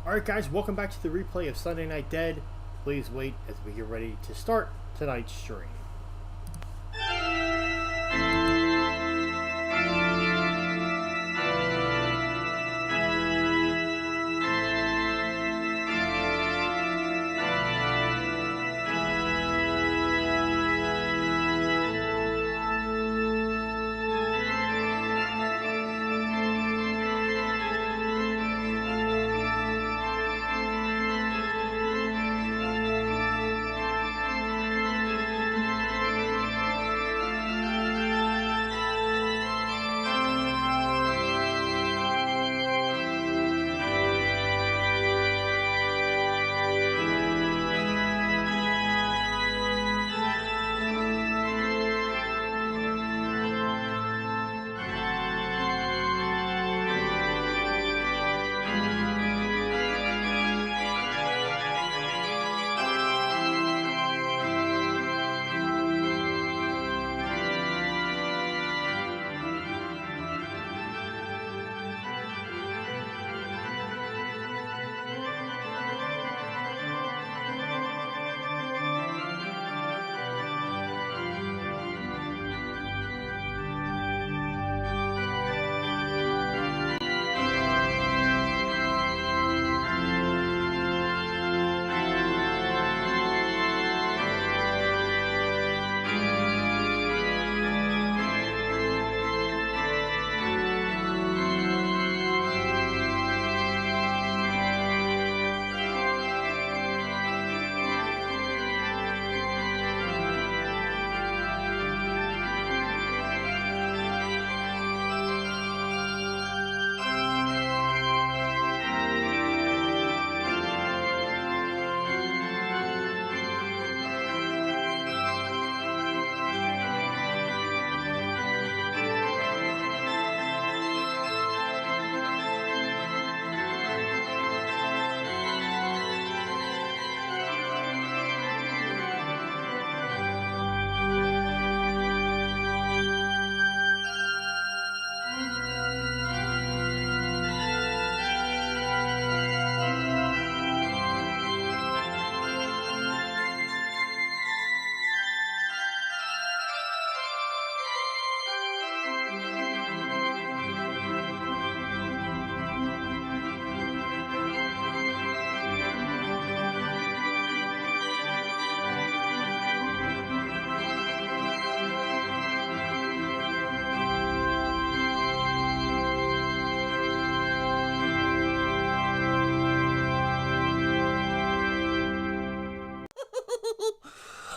Alright guys, welcome back to the replay of Sunday Night Dead. Please wait as we get ready to start tonight's stream.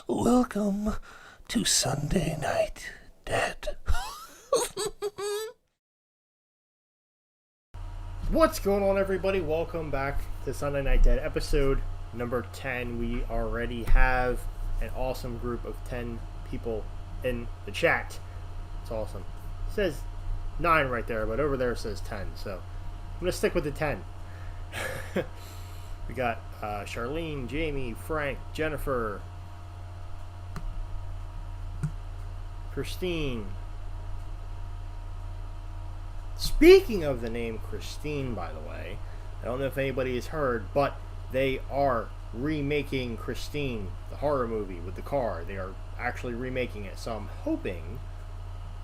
Welcome to Sunday Night Dead. What's going on, everybody? Welcome back to Sunday Night Dead episode number 10. We already have an awesome group of 10 people in the chat. It's awesome. It says 9 right there, but over there it says 10, so I'm going to stick with the 10. We got Charlene, Jamie, Frank, Jennifer, Christine. Speaking of the name Christine, by the way, I don't know if anybody has heard, but they are remaking Christine, the horror movie with the car. They are actually remaking it, so I'm hoping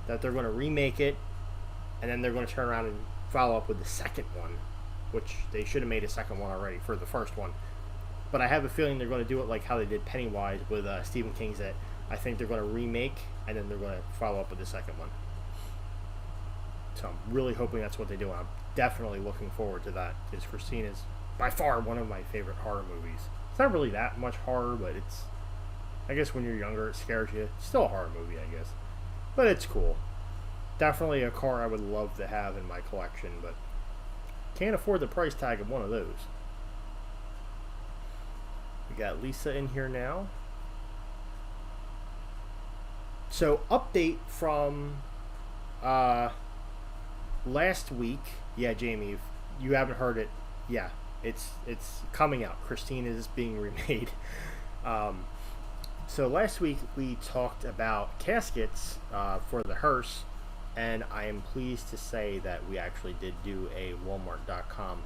that they're going to remake it, and then they're going to turn around and follow up with the second one, which they should have made a second one already for the first one. But I have a feeling they're going to do it like how they did Pennywise with Stephen King's It. I think they're going to remake, and then they're going to follow up with the second one. So I'm really hoping that's what they do. I'm definitely looking forward to that, because Christine is by far one of my favorite horror movies. It's not really that much horror, but it's, I guess when you're younger it scares you. It's still a horror movie, I guess. But it's cool. Definitely a car I would love to have in my collection, but can't afford the price tag of one of those. We got Lisa in here now. So, update from last week. Yeah, Jamie, if you haven't heard it, yeah, it's coming out. Christine is being remade. So last week we talked about caskets for the hearse, and I am pleased to say that we actually did do a Walmart.com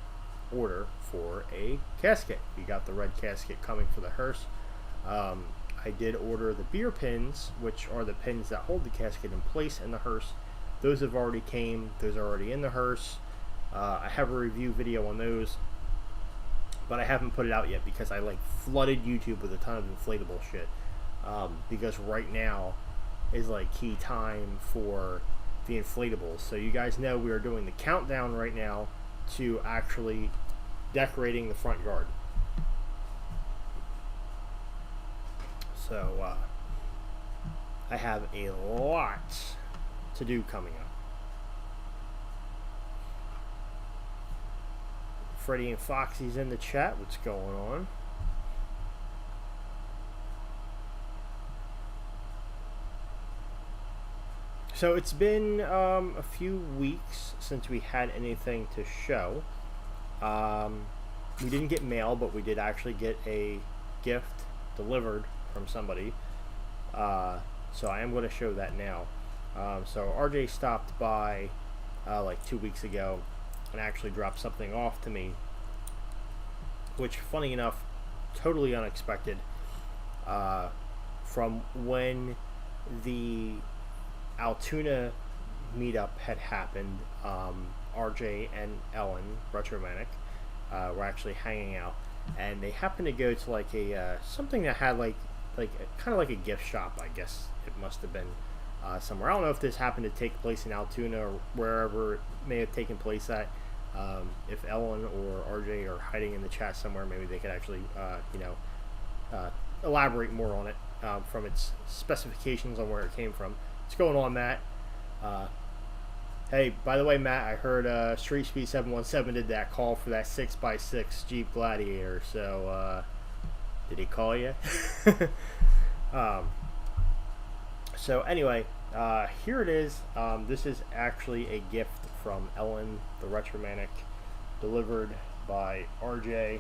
order for a casket. We got the red casket coming for the hearse. I did order the beer pins, which are the pins that hold the casket in place in the hearse. Those have already came. Those are already in the hearse. I have a review video on those, but I haven't put it out yet because I like flooded YouTube with a ton of inflatable shit. Because right now is like key time for the inflatables. So you guys know we are doing the countdown right now to actually decorating the front yard. So I have a lot to do coming up. Freddie and Foxy's in the chat. What's going on? So it's been a few weeks since we had anything to show. We didn't get mail, but we did actually get a gift delivered from somebody. So I am going to show that now. So RJ stopped by like 2 weeks ago and actually dropped something off to me, which, funny enough, totally unexpected. From when the Altoona meetup had happened, RJ and Ellen Retromanic were actually hanging out, and they happened to go to like a something that had like kind of like a gift shop, I guess it must have been, somewhere. I don't know if this happened to take place in Altoona or wherever it may have taken place at. If Ellen or RJ are hiding in the chat somewhere, maybe they could actually elaborate more on it from its specifications on where it came from. What's going on, Matt? Hey, by the way, Matt, I heard Street Speed 717 did that call for that 6x6 Jeep Gladiator. So, did he call you? So anyway, here it is. This is actually a gift from Ellen the Retromanic, delivered by RJ.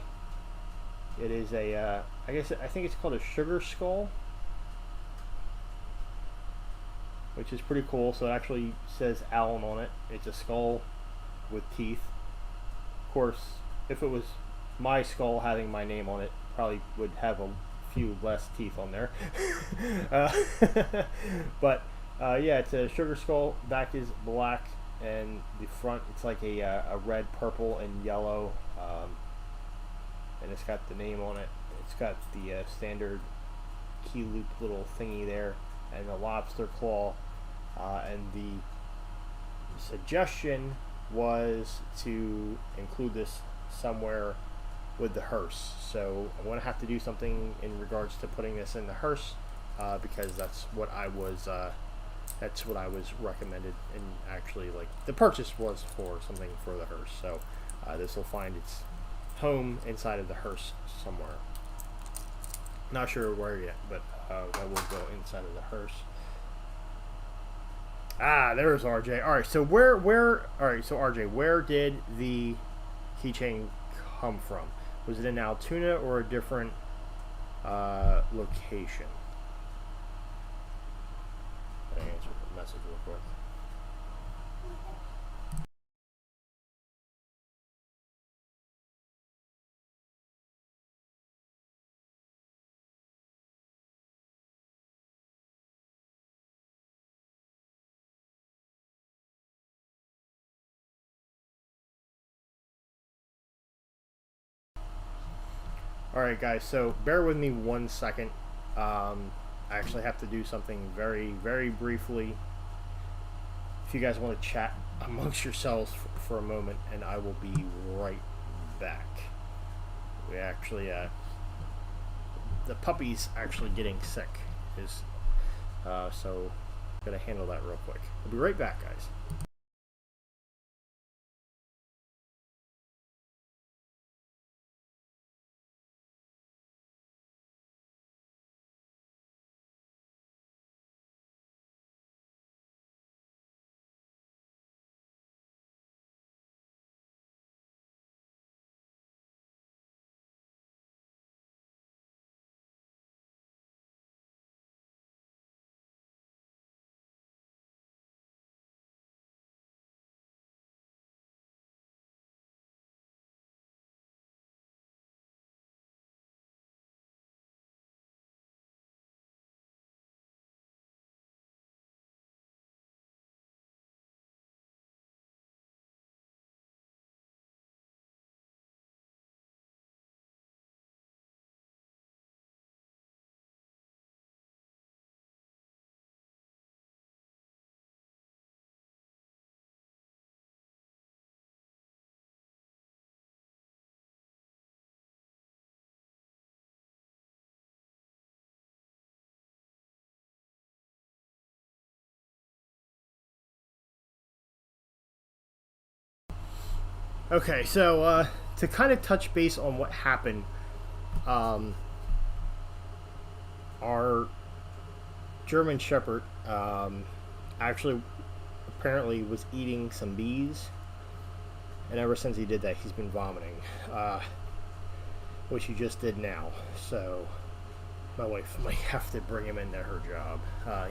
It is a, I think it's called a sugar skull, which is pretty cool. So it actually says Alan on it. It's a skull with teeth. Of course, if it was my skull having my name on it, probably would have a few less teeth on there. But yeah, it's a sugar skull. Back is black, and the front, it's like a red, purple, and yellow. And it's got the name on it. It's got the standard key loop little thingy there, and a lobster claw. And the suggestion was to include this somewhere with the hearse. So I'm going to have to do something in regards to putting this in the hearse, because that's what I was recommended, and actually, like, the purchase was for something for the hearse. So this will find its home inside of the hearse somewhere. Not sure where yet, but that will go inside of the hearse. Ah, there's RJ. All right, so so RJ, where did the keychain come from? Was it in Altoona or a different location? Let me answer the message real quick. Alright guys, so bear with me 1 second. I actually have to do something very, very briefly. If you guys want to chat amongst yourselves for a moment, and I will be right back. We actually, the puppy's actually getting sick. So I'm going to handle that real quick. I'll be right back, guys. Okay, so to kind of touch base on what happened, um, our German Shepherd actually apparently was eating some bees, and ever since he did that, he's been vomiting, which he just did now. So my wife might have to bring him into her job.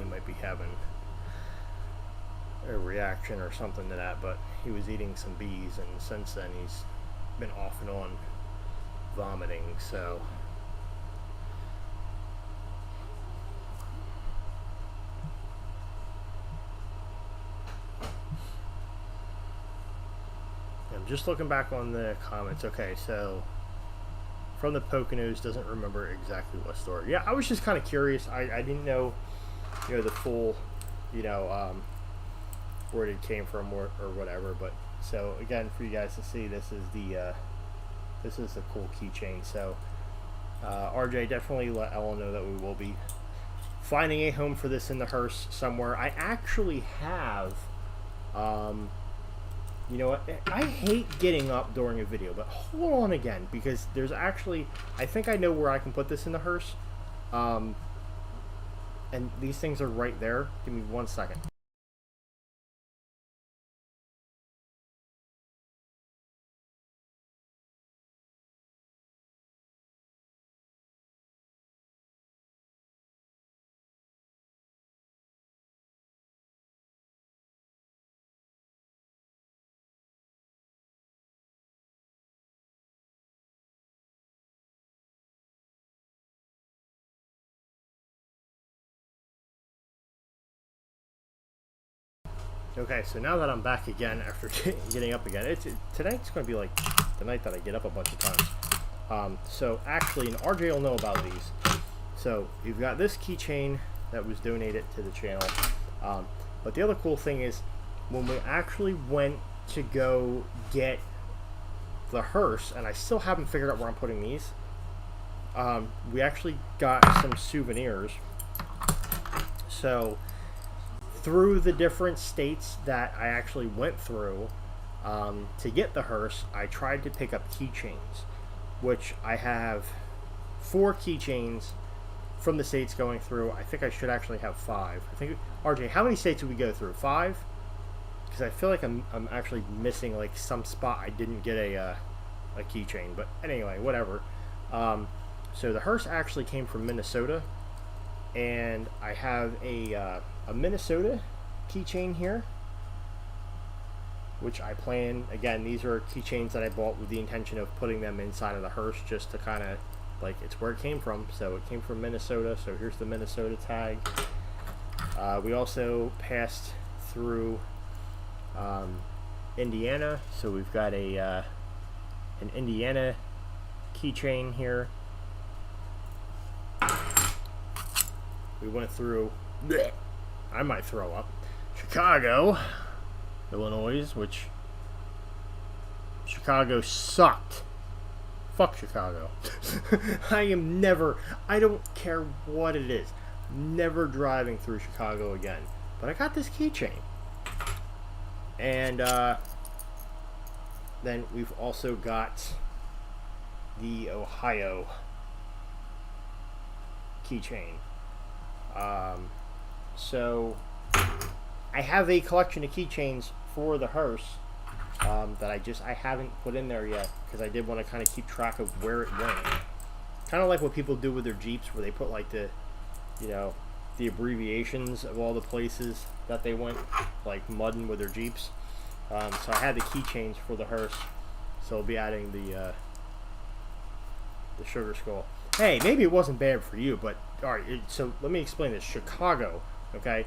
He might be having a reaction or something to that, but he was eating some bees, and since then he's been off and on vomiting. So I'm just looking back on the comments. Okay, so from the Poconos, doesn't remember exactly what story. Yeah, I was just kind of curious. I didn't know, the full, you know, where it came from or whatever. But so again, for you guys to see, this is the cool keychain. So RJ, definitely let Ella know that we will be finding a home for this in the hearse somewhere. I actually have, you know what? I hate getting up during a video, but hold on again, because there's actually, I think I know where I can put this in the hearse. And these things are right there. Give me 1 second. Okay, so now that I'm back again after getting up again, tonight's going to be like the night that I get up a bunch of times. So actually, and RJ will know about these. So you've got this keychain that was donated to the channel. But the other cool thing is, when we actually went to go get the hearse, and I still haven't figured out where I'm putting these, we actually got some souvenirs. So through the different states that I actually went through to get the hearse, I tried to pick up keychains, which I have 4 keychains from the states going through. I think I should actually have 5. I think, RJ, how many states did we go through? 5? Because I feel like I'm actually missing like some spot I didn't get a keychain. But anyway, whatever. So the hearse actually came from Minnesota, and I have a Minnesota keychain here, which I plan, again, these are keychains that I bought with the intention of putting them inside of the hearse, just to kind of, like, it's where it came from. So it came from Minnesota, so here's the Minnesota tag. We also passed through Indiana, so we've got an Indiana keychain here. We went through, I might throw up, Chicago, Illinois, which Chicago sucked. Fuck Chicago. I don't care what it is, never driving through Chicago again. But I got this keychain. And then we've also got the Ohio keychain. So I have a collection of keychains for the hearse that I haven't put in there yet, because I did want to kind of keep track of where it went. Kind of like what people do with their Jeeps, where they put like the abbreviations of all the places that they went, like mudding with their Jeeps. So I had the keychains for the hearse, so I'll be adding the Sugar Skull. Hey, maybe it wasn't bad for you, but alright, so let me explain this. Chicago, okay?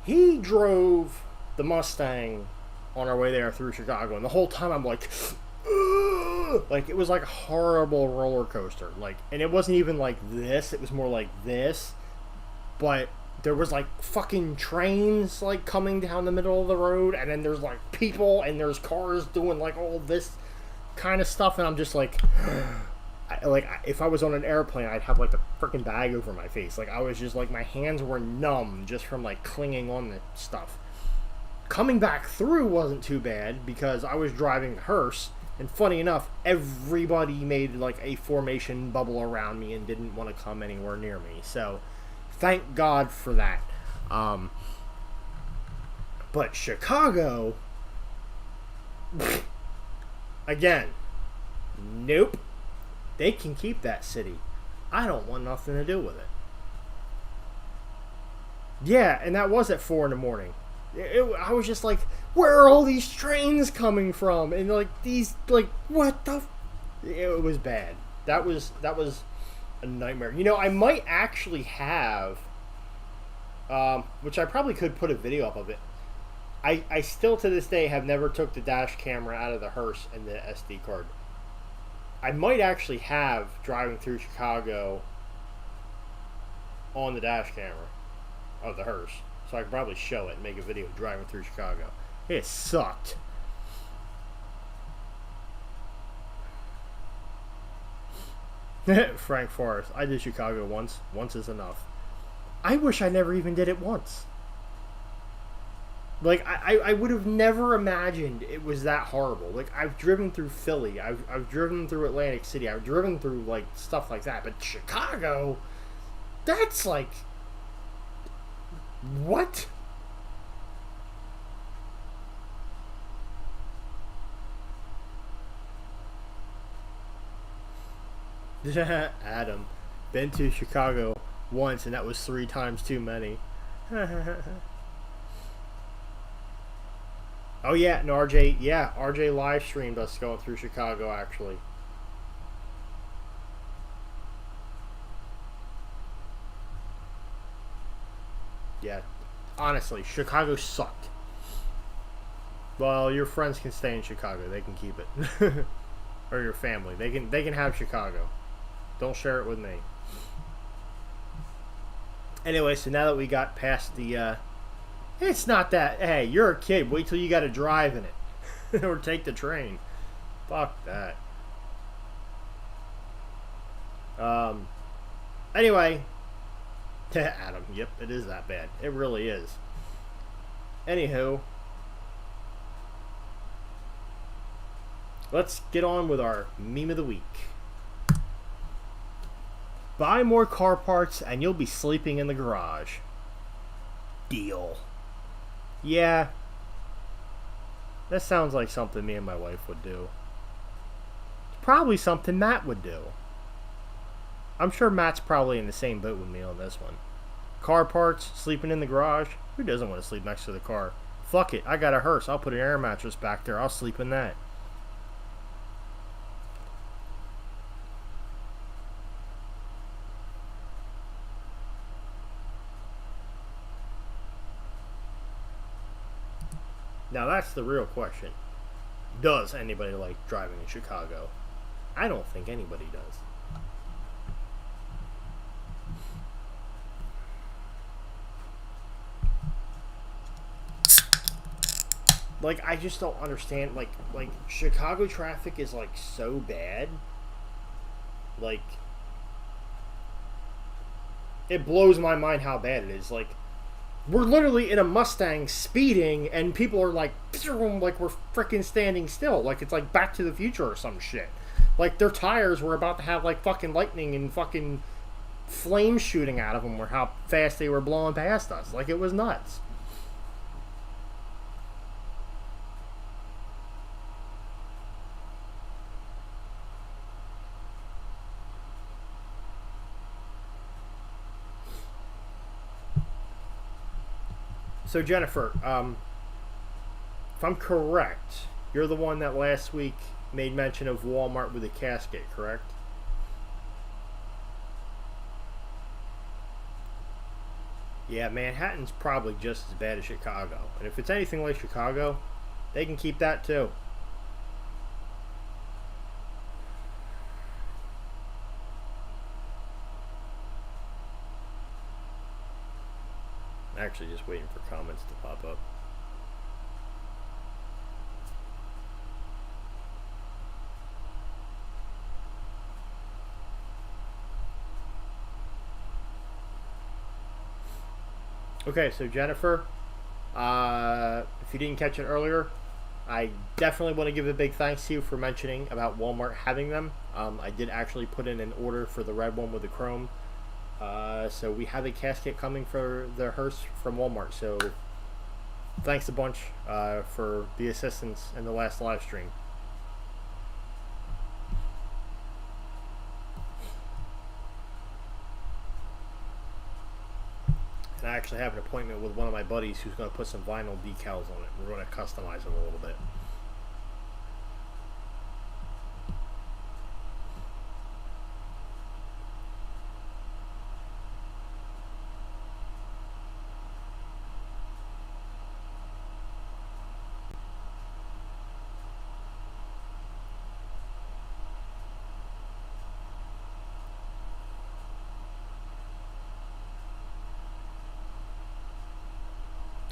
He drove the Mustang on our way there through Chicago, and the whole time I'm like, ugh! Like, it was like a horrible roller coaster. Like, and it wasn't even like this, it was more like this, but there was like fucking trains like coming down the middle of the road, and then there's like people, and there's cars doing like all this kind of stuff, and I'm just like, if I was on an airplane, I'd have like a freaking bag over my face. Like, I was just like, my hands were numb just from like clinging on the stuff. Coming back through wasn't too bad because I was driving a hearse, and funny enough, everybody made like a formation bubble around me and didn't want to come anywhere near me. So, thank God for that. But Chicago, again, nope. They can keep that city. I don't want nothing to do with it. Yeah, and that was at 4 in the morning. I was just like, where are all these trains coming from? And like these, like, what the? It was bad. That was a nightmare. You know, I might actually have, which I probably could put a video up of it. I still to this day have never took the dash camera out of the hearse and the SD card. I might actually have driving through Chicago on the dash camera of the hearse. So I can probably show it and make a video driving through Chicago. It sucked. Frank Forrest. I did Chicago once. Once is enough. I wish I never even did it once. Like, I would have never imagined it was that horrible. Like, I've driven through Philly. I've driven through Atlantic City. I've driven through, like, stuff like that. But Chicago, that's like... What? Adam, been to Chicago once and that was 3 times too many. Oh yeah, and RJ live streamed us going through Chicago actually. Yeah, honestly, Chicago sucked. Well, your friends can stay in Chicago; they can keep it, or your family. They can have Chicago. Don't share it with me. Anyway, so now that we got past the, it's not that. Hey, you're a kid. Wait till you got to drive in it, or take the train. Fuck that. Anyway. Adam, yep, it is that bad. It really is. Anywho, let's get on with our meme of the week. Buy more car parts and you'll be sleeping in the garage. Deal. Yeah, that sounds like something me and my wife would do. It's probably something Matt would do. I'm sure Matt's probably in the same boat with me on this one. Car parts, sleeping in the garage. Who doesn't want to sleep next to the car? Fuck it, I got a hearse. I'll put an air mattress back there. I'll sleep in that. Now that's the real question. Does anybody like driving in Chicago? I don't think anybody does. Like, I just don't understand. Like Chicago traffic is like so bad. Like, it blows my mind how bad it is. Like, we're literally in a Mustang speeding, and people are like we're freaking standing still. Like, it's like Back to the Future or some shit. Like, their tires were about to have like fucking lightning and fucking flames shooting out of them, or how fast they were blowing past us. Like, it was nuts. So Jennifer, if I'm correct, you're the one that last week made mention of Walmart with a casket, correct? Yeah, Manhattan's probably just as bad as Chicago. And if it's anything like Chicago, they can keep that too. Actually, just waiting for comments to pop up. Okay, so Jennifer, if if you didn't catch it earlier, I definitely want to give a big thanks to you for mentioning about Walmart having them. I did actually put in an order for the red one with the chrome. So we have a casket coming for the hearse from Walmart. So thanks a bunch for the assistance in the last live stream. And I actually have an appointment with one of my buddies who's going to put some vinyl decals on it. We're going to customize them a little bit.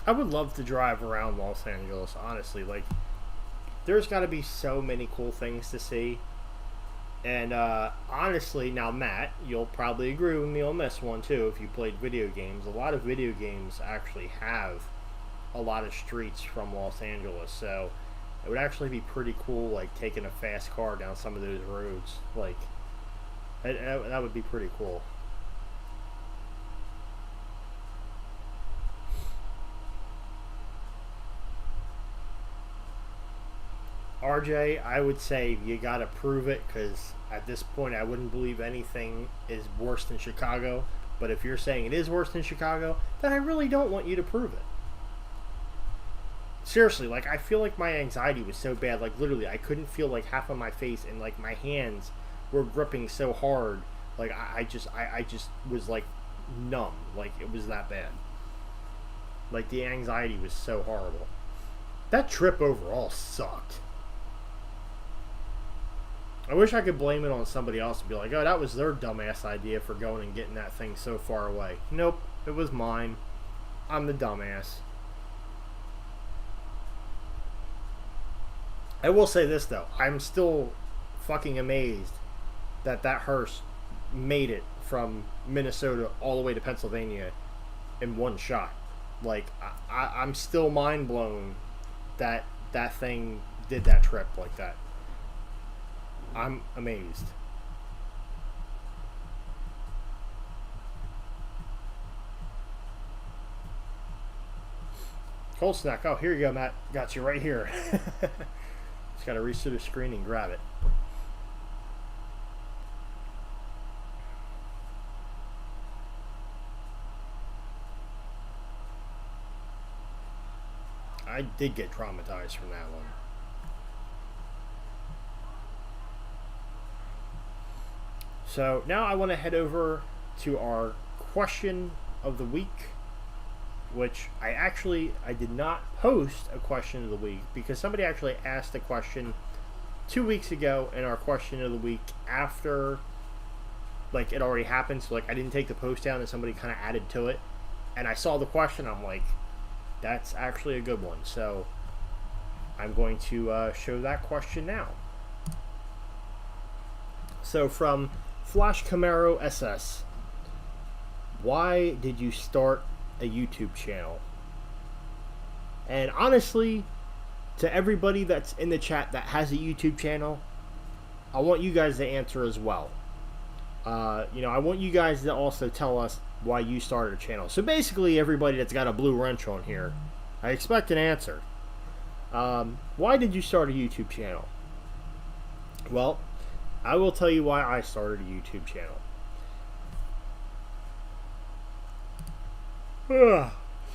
I would love to drive around Los Angeles, honestly. Like, there's got to be so many cool things to see. And honestly, now Matt, you'll probably agree with me on this one too if you played video games. A lot of video games actually have a lot of streets from Los Angeles. So it would actually be pretty cool, like, taking a fast car down some of those roads. Like, that would be pretty cool. RJ, I would say you got to prove it, because at this point I wouldn't believe anything is worse than Chicago. But if you're saying it is worse than Chicago, then I really don't want you to prove it. Seriously, like, I feel like my anxiety was so bad, like, literally I couldn't feel like half of my face, and like my hands were gripping so hard, like I just was like numb. Like, it was that bad. Like, the anxiety was so horrible. That trip overall sucked. I wish I could blame it on somebody else and be like, oh, that was their dumbass idea for going and getting that thing so far away. Nope, it was mine. I'm the dumbass. I will say this, though. I'm still fucking amazed that hearse made it from Minnesota all the way to Pennsylvania in one shot. Like, I'm still mind blown that that thing did that trip like that. I'm amazed. Cold snack. Oh, here you go, Matt. Got you right here. Just got to reach to the screen and grab it. I did get traumatized from that one. So now I want to head over to our question of the week, which I did not post a question of the week because somebody actually asked a question 2 weeks ago in our question of the week after, like, it already happened. So, like, I didn't take the post down and somebody kind of added to it, and I saw the question. I'm like, that's actually a good one. So I'm going to show that question now. So from Flash Camaro SS, why did you start a YouTube channel? And honestly, to everybody that's in the chat that has a YouTube channel, I want you guys to answer as well. I want you guys to also tell us why you started a channel. So basically, everybody that's got a blue wrench on here, I expect an answer. Why did you start a YouTube channel? Well, I will tell you why I started a YouTube channel.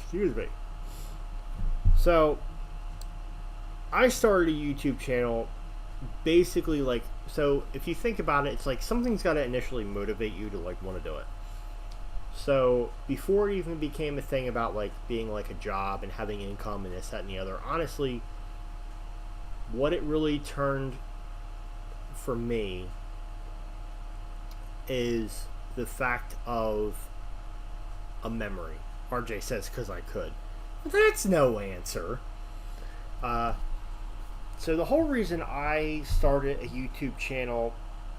Excuse me. So, I started a YouTube channel basically like, so if you think about it, it's like something's got to initially motivate you to like want to do it. So before it even became a thing about like being like a job and having income and this, that, and the other, honestly, what it really turned for me is the fact of a memory. RJ says because I could. But that's no answer. So the whole reason I started a YouTube channel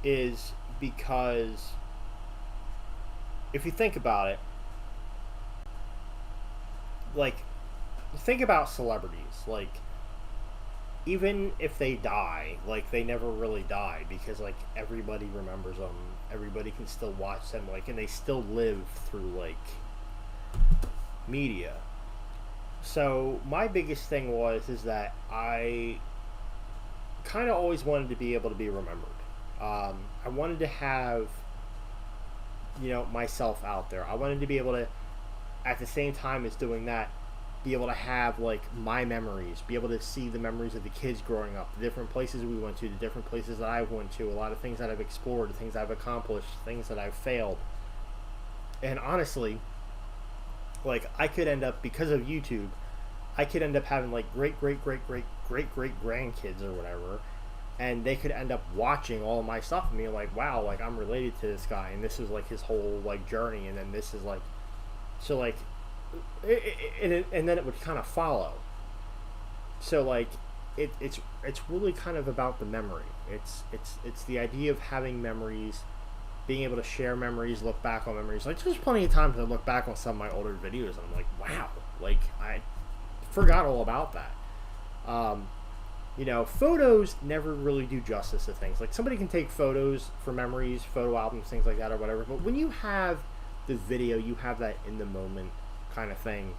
is because if you think about it, like, think about celebrities. Like, even if they die, like, they never really die because, like, everybody remembers them. Everybody can still watch them, like, and they still live through, like, media. So my biggest thing is that I kind of always wanted to be able to be remembered. I wanted to have, myself out there. I wanted to be able to, at the same time as doing that, be able to have like my memories, be able to see the memories of the kids growing up, the different places we went to, the different places that I went to, a lot of things that I've explored, the things I've accomplished, things that I've failed. And honestly, like, I could end up, because of YouTube, I could end up having like great great great great great great grandkids or whatever, and they could end up watching all of my stuff and being like, wow, like, I'm related to this guy, and this is like his whole like journey, and then this is like, so like, and then it would kind of follow. So like, it's really kind of about the memory. It's the idea of having memories, being able to share memories, look back on memories. Like, there's plenty of times I look back on some of my older videos and I'm like, wow, like, I forgot all about that. Photos never really do justice to things. Like, somebody can take photos for memories, photo albums, things like that or whatever, but when you have the video, you have that in the moment kind of thing.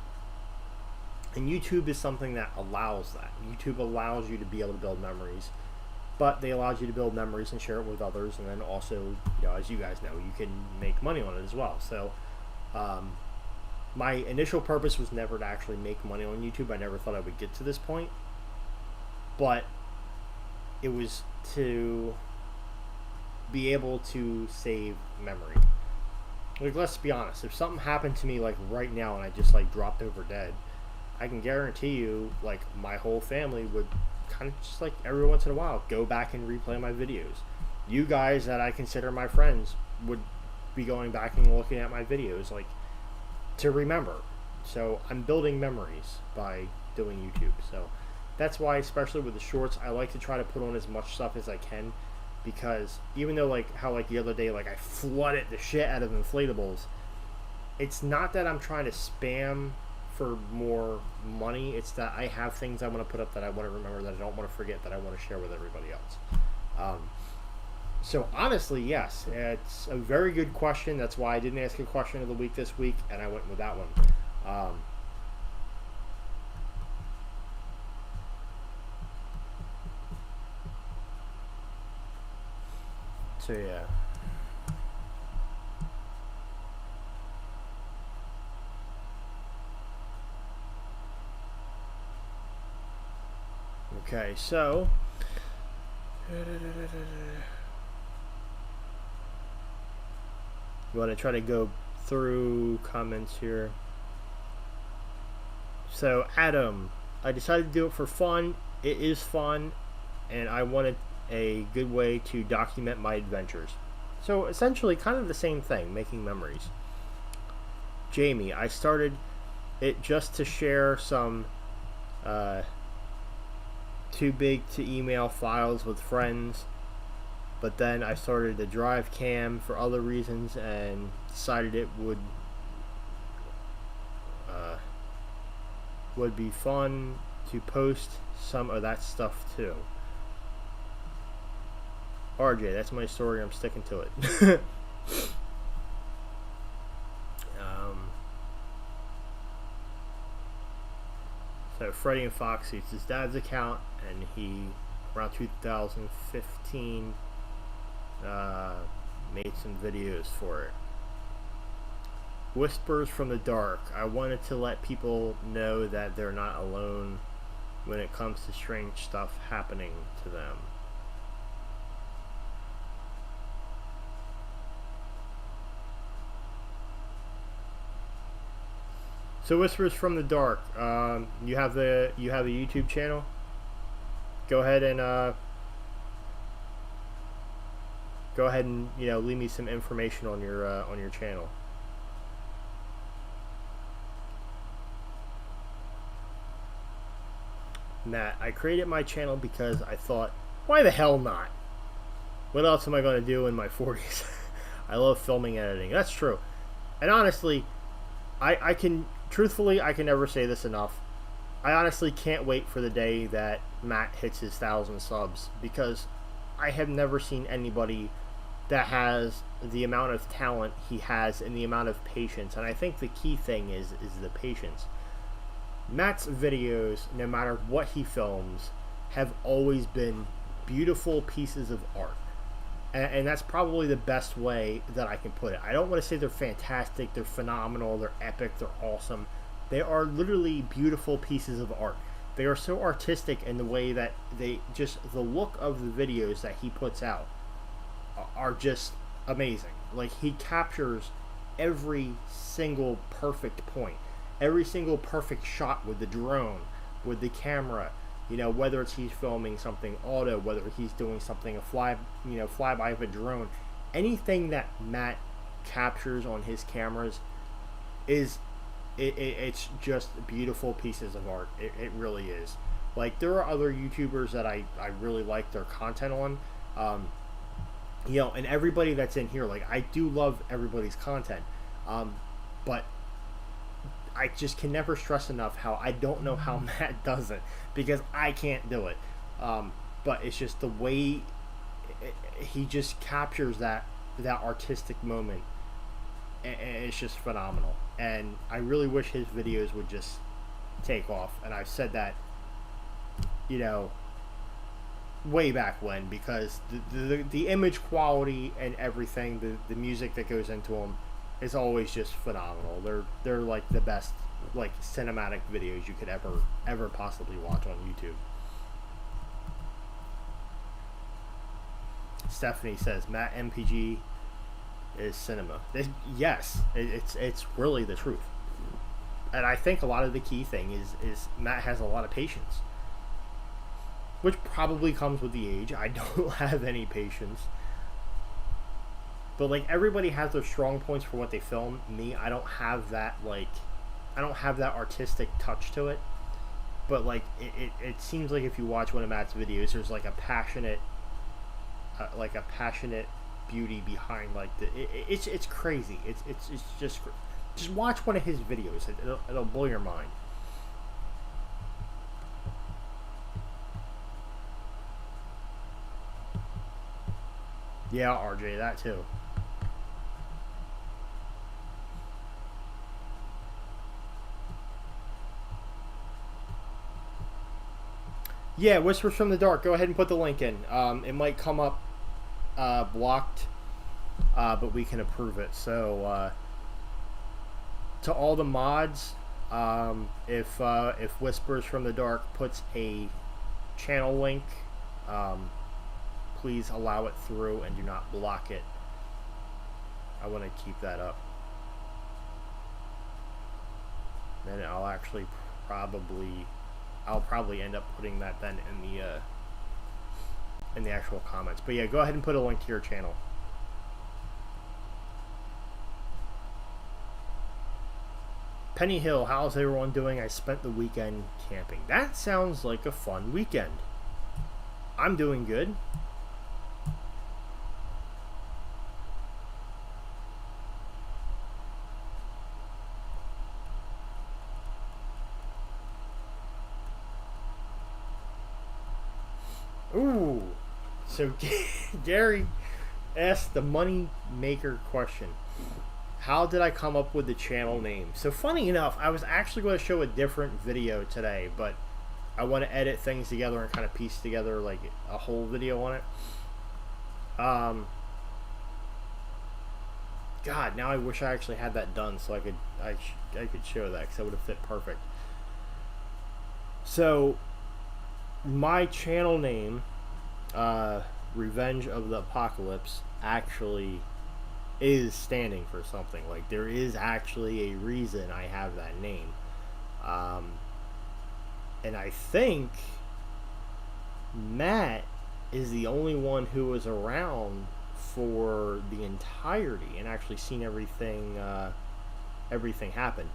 And YouTube is something that allows that. YouTube allows you to be able to build memories, but they allows you to build memories and share it with others, and then also, as you guys know, you can make money on it as well. So my initial purpose was never to actually make money on YouTube. I never thought I would get to this point, but it was to be able to save memory. Like, let's be honest, if something happened to me like right now and I just like dropped over dead, I can guarantee you, like, my whole family would kind of just like every once in a while go back and replay my videos. You guys that I consider my friends would be going back and looking at my videos, like, to remember. So I'm building memories by doing YouTube. So that's why, especially with the shorts, I like to try to put on as much stuff as I can, because even though, like, how like the other day, like, I flooded the shit out of inflatables, it's not that I'm trying to spam for more money. It's that I have things I want to put up that I want to remember, that I don't want to forget, that I want to share with everybody else. So honestly, yes, it's a very good question. That's why I didn't ask a question of the week this week, and I went with that one. So yeah. Okay, so you want to try to go through comments here. So Adam, I decided to do it for fun. It is fun, and I wanted a good way to document my adventures. So essentially kind of the same thing, making memories. Jamie, I started it just to share some too big to email files with friends, but then I started the Drive Cam for other reasons and decided it would be fun to post some of that stuff too. RJ, that's my story. I'm sticking to it. So Freddie and Foxy, it's his dad's account, and he, around 2015, made some videos for it. Whispers from the Dark. I wanted to let people know that they're not alone when it comes to strange stuff happening to them. So Whispers from the Dark, you have a YouTube channel. Go ahead and leave me some information on your channel. Matt, I created my channel because I thought, why the hell not? What else am I going to do in my 40s? I love filming and editing. That's true. And honestly, I can truthfully, I can never say this enough. I honestly can't wait for the day that Matt hits his 1,000 subs, because I have never seen anybody that has the amount of talent he has and the amount of patience. And I think the key thing is the patience. Matt's videos, no matter what he films, have always been beautiful pieces of art. And that's probably the best way that I can put it. I don't want to say they're fantastic, they're phenomenal, they're epic, they're awesome. They are literally beautiful pieces of art. They are so artistic in the way that they just, the look of the videos that he puts out are just amazing. Like, he captures every single perfect point, every single perfect shot with the drone, with the camera. You know, whether it's he's filming something auto, whether he's doing something flyby of a drone, anything that Matt captures on his cameras is it's just beautiful pieces of art. It really is. Like, there are other YouTubers that I really like their content on. And everybody that's in here, like, I do love everybody's content. But I just can never stress enough how I don't know how Matt does it, because I can't do it. But it's just the way he just captures that artistic moment. It's just phenomenal. And I really wish his videos would just take off. And I've said that, way back when, because the image quality and everything, the music that goes into them, is always just phenomenal. They're like the best, like, cinematic videos you could ever possibly watch on YouTube. Stephanie says Matt MPG is cinema. Yes, it's really the truth. And I think a lot of the key thing is Matt has a lot of patience, which probably comes with the age. I don't have any patience. But, like, everybody has their strong points for what they film. Me, I don't have that, artistic touch to it. But, like, it seems like if you watch one of Matt's videos, there's, like, a passionate beauty behind, like, it's crazy. It's just watch one of his videos. It'll blow your mind. Yeah, RJ, that too. Yeah, Whispers from the Dark. Go ahead and put the link in. It might come up blocked, but we can approve it. So, to all the mods, if Whispers from the Dark puts a channel link, please allow it through and do not block it. I want to keep that up. Then I'll probably end up putting that then in the actual comments. But yeah, go ahead and put a link to your channel. Penny Hill, how's everyone doing? I spent the weekend camping. That sounds like a fun weekend. I'm doing good. Ooh, so Gary asked the money maker question. How did I come up with the channel name? So, funny enough, I was actually going to show a different video today, but I want to edit things together and kind of piece together like a whole video on it. God, now I wish I actually had that done so I could show that, because that would have fit perfect. So, my channel name, Revenge of the Apocalypse, actually is standing for something. Like, there is actually a reason I have that name. And I think Matt is the only one who was around for the entirety and actually seen everything happen.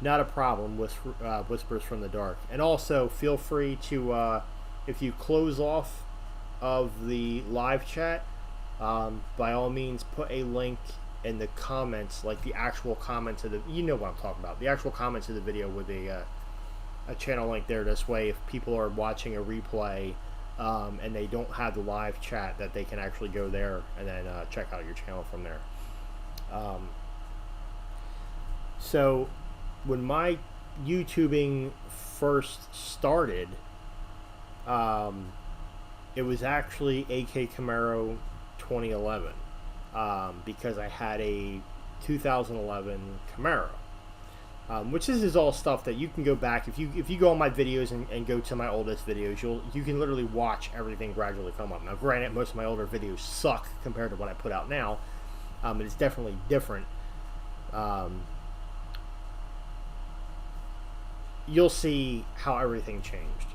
Not a problem with Whispers from the Dark. And also, feel free to, if you close off of the live chat, by all means, put a link in the comments, like the actual comments of the, you know what I'm talking about, the actual comments of the video with a a channel link there. This way, if people are watching a replay and they don't have the live chat, that they can actually go there and then check out your channel from there. So when my YouTubing first started, it was actually AK Camaro 2011, because I had a 2011 Camaro, which is all stuff that you can go back, if you go on my videos and go to my oldest videos, you can literally watch everything gradually come up. Now granted, most of my older videos suck compared to what I put out now, but it's definitely different. You'll see how everything changed.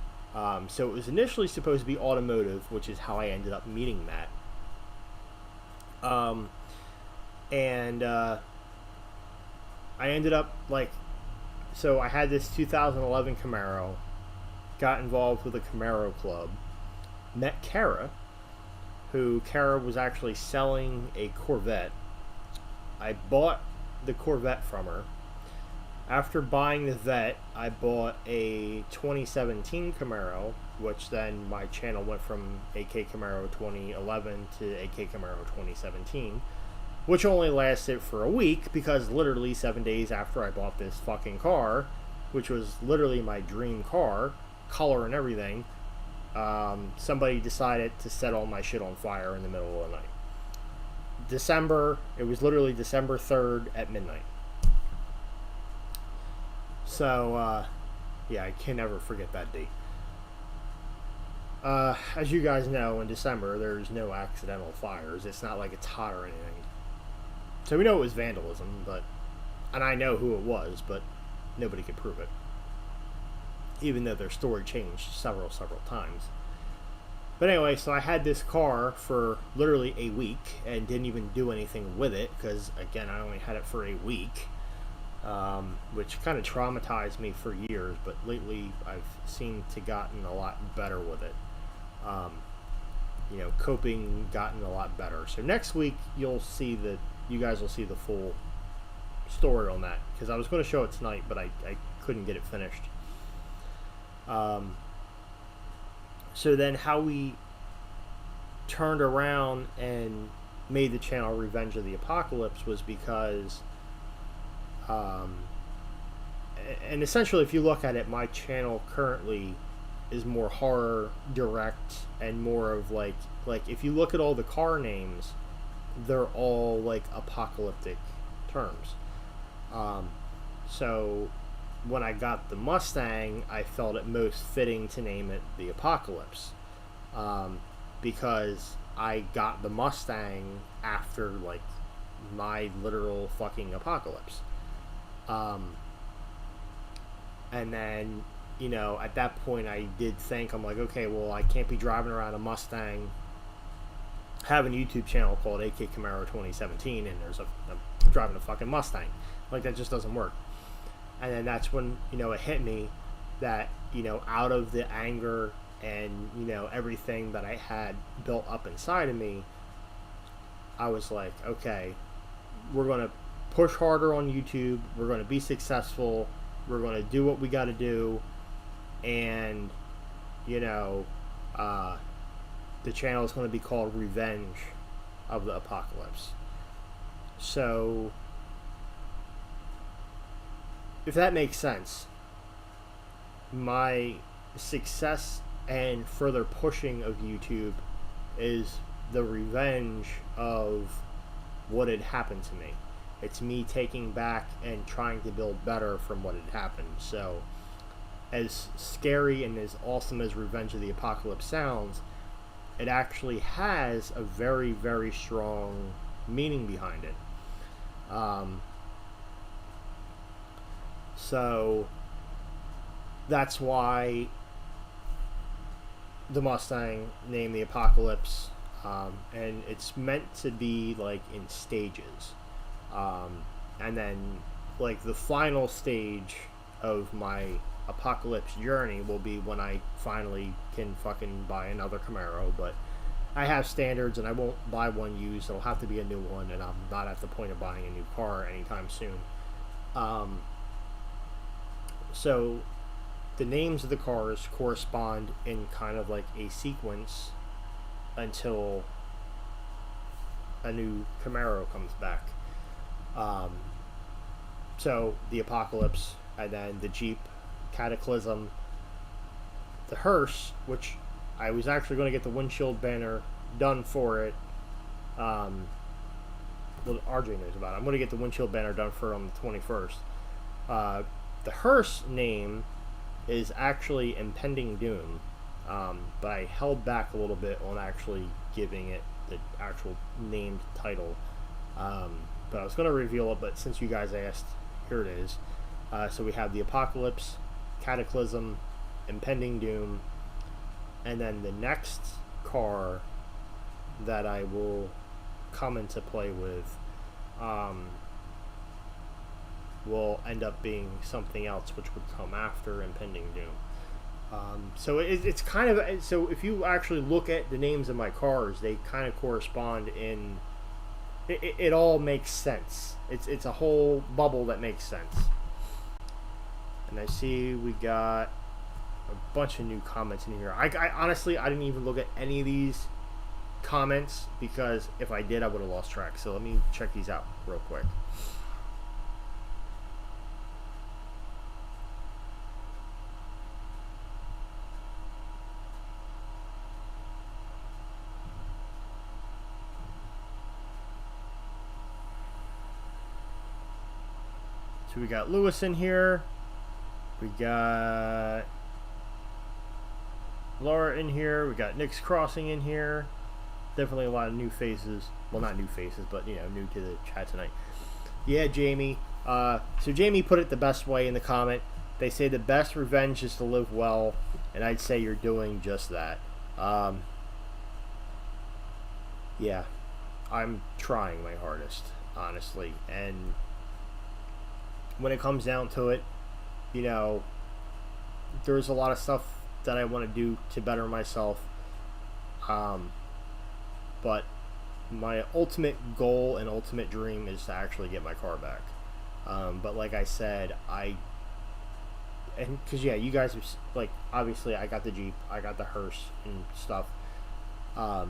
So it was initially supposed to be automotive, which is how I ended up meeting Matt. And I ended up so I had this 2011 Camaro, got involved with a Camaro club, met Kara, Kara was actually selling a Corvette. I bought the Corvette from her. After buying the Vet, I bought a 2017 Camaro, which then my channel went from AK Camaro 2011 to AK Camaro 2017, which only lasted for a week because literally 7 days after I bought this fucking car, which was literally my dream car, color and everything, somebody decided to set all my shit on fire in the middle of the night. It was literally December 3rd at midnight. So, yeah, I can never forget that date. As you guys know, in December, there's no accidental fires. It's not like it's hot or anything. So we know it was vandalism, and I know who it was, but nobody could prove it. Even though their story changed several times. But anyway, so I had this car for literally a week and didn't even do anything with it because, again, I only had it for a week. Which kind of traumatized me for years, but lately I've seemed to gotten a lot better with it. Coping gotten a lot better. So next week you guys will see the full story on that, because I was going to show it tonight, but I couldn't get it finished. So then how we turned around and made the channel Revenge of the Apocalypse was because and essentially, if you look at it, my channel currently is more horror direct and more of like if you look at all the car names, they're all like apocalyptic terms. So when I got the Mustang, I felt it most fitting to name it the Apocalypse, because I got the Mustang after my literal fucking apocalypse. And then, at that point I did think, I'm like, okay, well, I can't be driving around a Mustang, having a YouTube channel called AK Camaro 2017, and I'm driving a fucking Mustang. That just doesn't work. And then that's when, it hit me that, out of the anger and, everything that I had built up inside of me, I was like, okay, we're going to push harder on YouTube. We're going to be successful. We're going to do what we got to do. And, the channel is going to be called Revenge of the Apocalypse. So, if that makes sense, my success and further pushing of YouTube is the revenge of what had happened to me. It's me taking back and trying to build better from what had happened. So, as scary and as awesome as Revenge of the Apocalypse sounds, it actually has a very, very strong meaning behind it. So, that's why the Mustang named the Apocalypse, and it's meant to be in stages. And then the final stage of my apocalypse journey will be when I finally can fucking buy another Camaro. But I have standards, and I won't buy one used. It'll have to be a new one, and I'm not at the point of buying a new car anytime soon. So the names of the cars correspond in kind of like a sequence until a new Camaro comes back. Um, so the Apocalypse, and then the Jeep Cataclysm, the hearse, which I was actually going to get the windshield banner done for it. Well, RJ knows about it. I'm going to get the windshield banner done for it on the 21st. The hearse name is actually Impending Doom, but I held back a little bit on actually giving it the actual named title. But I was going to reveal it, but since you guys asked, here it is. So we have the Apocalypse, Cataclysm, Impending Doom, and then the next car that I will come into play with will end up being something else, which would come after Impending Doom. So it's kind of, so if you actually look at the names of my cars, they kind of correspond in, it all makes sense. It's a whole bubble that makes sense. And I see we got a bunch of new comments in here. I honestly, I didn't even look at any of these comments, because if I did, I would have lost track. So let me check these out real quick. So we got Lewis in here. We got Laura in here. We got Nick's Crossing in here. Definitely a lot of new faces. Well, not new faces, but, you know, new to the chat tonight. Yeah, Jamie. So Jamie put it the best way in the comment. They say the best revenge is to live well, and I'd say you're doing just that. Yeah, I'm trying my hardest, honestly. And when it comes down to it, you know, there's a lot of stuff that I want to do to better myself. But my ultimate goal and ultimate dream is to actually get my car back. But like I said, because yeah, you guys have, like, obviously I got the Jeep, I got the hearse and stuff. I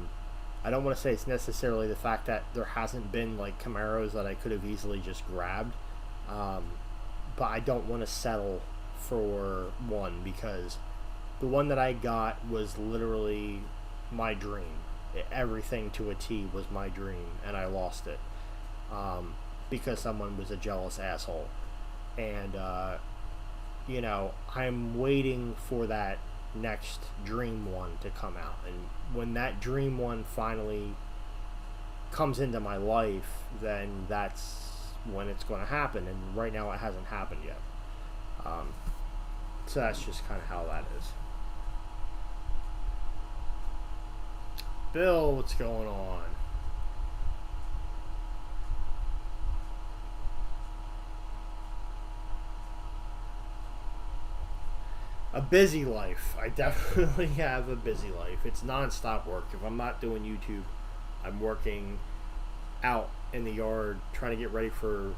don't want to say it's necessarily the fact that there hasn't been like Camaros that I could have easily just grabbed. But I don't want to settle for one, because the one that I got was literally my dream. Everything to a T was my dream, and I lost it because someone was a jealous asshole. And you know, I'm waiting for that next dream one to come out, and when that dream one finally comes into my life, then that's when it's going to happen. And right now it hasn't happened yet. So that's just kind of how that is. Bill, what's going on? A busy life. I definitely have a busy life. It's non-stop work. If I'm not doing YouTube, I'm working out in the yard trying to get ready for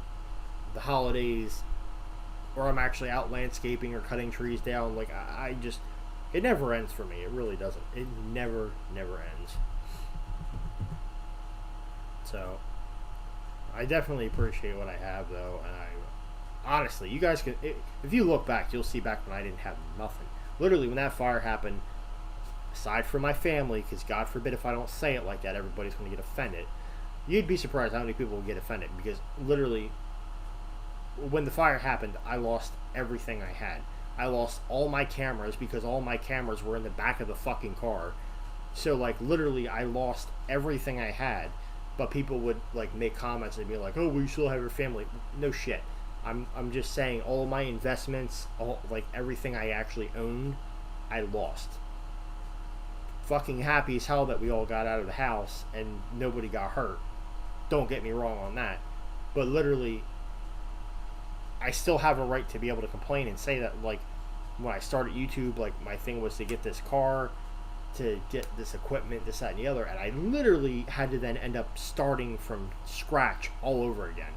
the holidays, or I'm actually out landscaping or cutting trees down. Like, I just, it never ends for me. It really doesn't. It never ends. So I definitely appreciate what I have, though. And I honestly, you guys can, if you look back, you'll see back when I didn't have nothing. Literally, when that fire happened, aside from my family, because God forbid if I don't say it like that, everybody's going to get offended. You'd be surprised how many people will get offended, because literally, when the fire happened, I lost everything I had. I lost all my cameras, because all my cameras were in the back of the fucking car. So, like, literally, I lost everything I had. But people would, like, make comments and be like, oh, well, you still have your family. No shit. I'm just saying, all my investments, all, like, everything I actually owned, I lost. Fucking happy as hell that we all got out of the house and nobody got hurt. Don't get me wrong on that. But literally, I still have a right to be able to complain and say that, like, when I started YouTube, like, my thing was to get this car, to get this equipment, this, that, and the other, and I literally had to then end up starting from scratch all over again.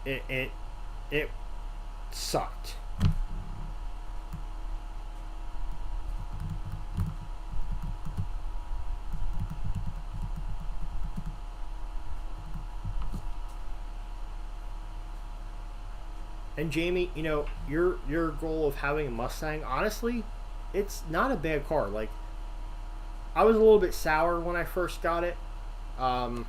It sucked. And Jamie, you know, your goal of having a Mustang, honestly, it's not a bad car. Like, I was a little bit sour when I first got it, um,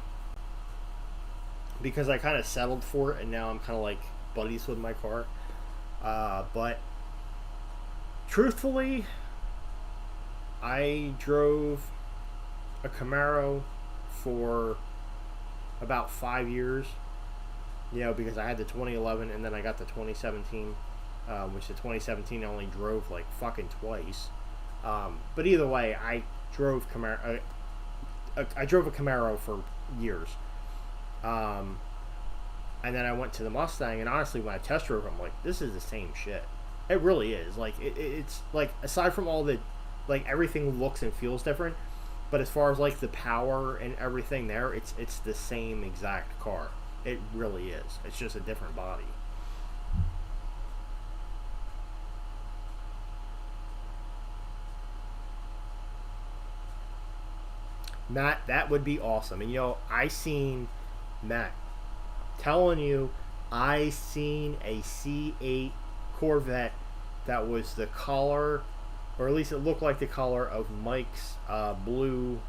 because I kind of settled for it, and now I'm kind of like buddies with my car. But truthfully, I drove a Camaro for about 5 years. You know, because I had the 2011 and then I got the 2017, which the 2017 I only drove like fucking twice. But either way, I drove Camaro. I drove a Camaro for years. And then I went to the Mustang, and honestly, when I test drove it, I'm like, this is the same shit. It really is. Like, it's like, aside from all the, like, everything looks and feels different, but as far as like the power and everything there, it's the same exact car. It really is. It's just a different body. Matt, that would be awesome. And you know, Matt, telling you, I seen a C8 Corvette that was the color, or at least it looked like the color of Mike's blue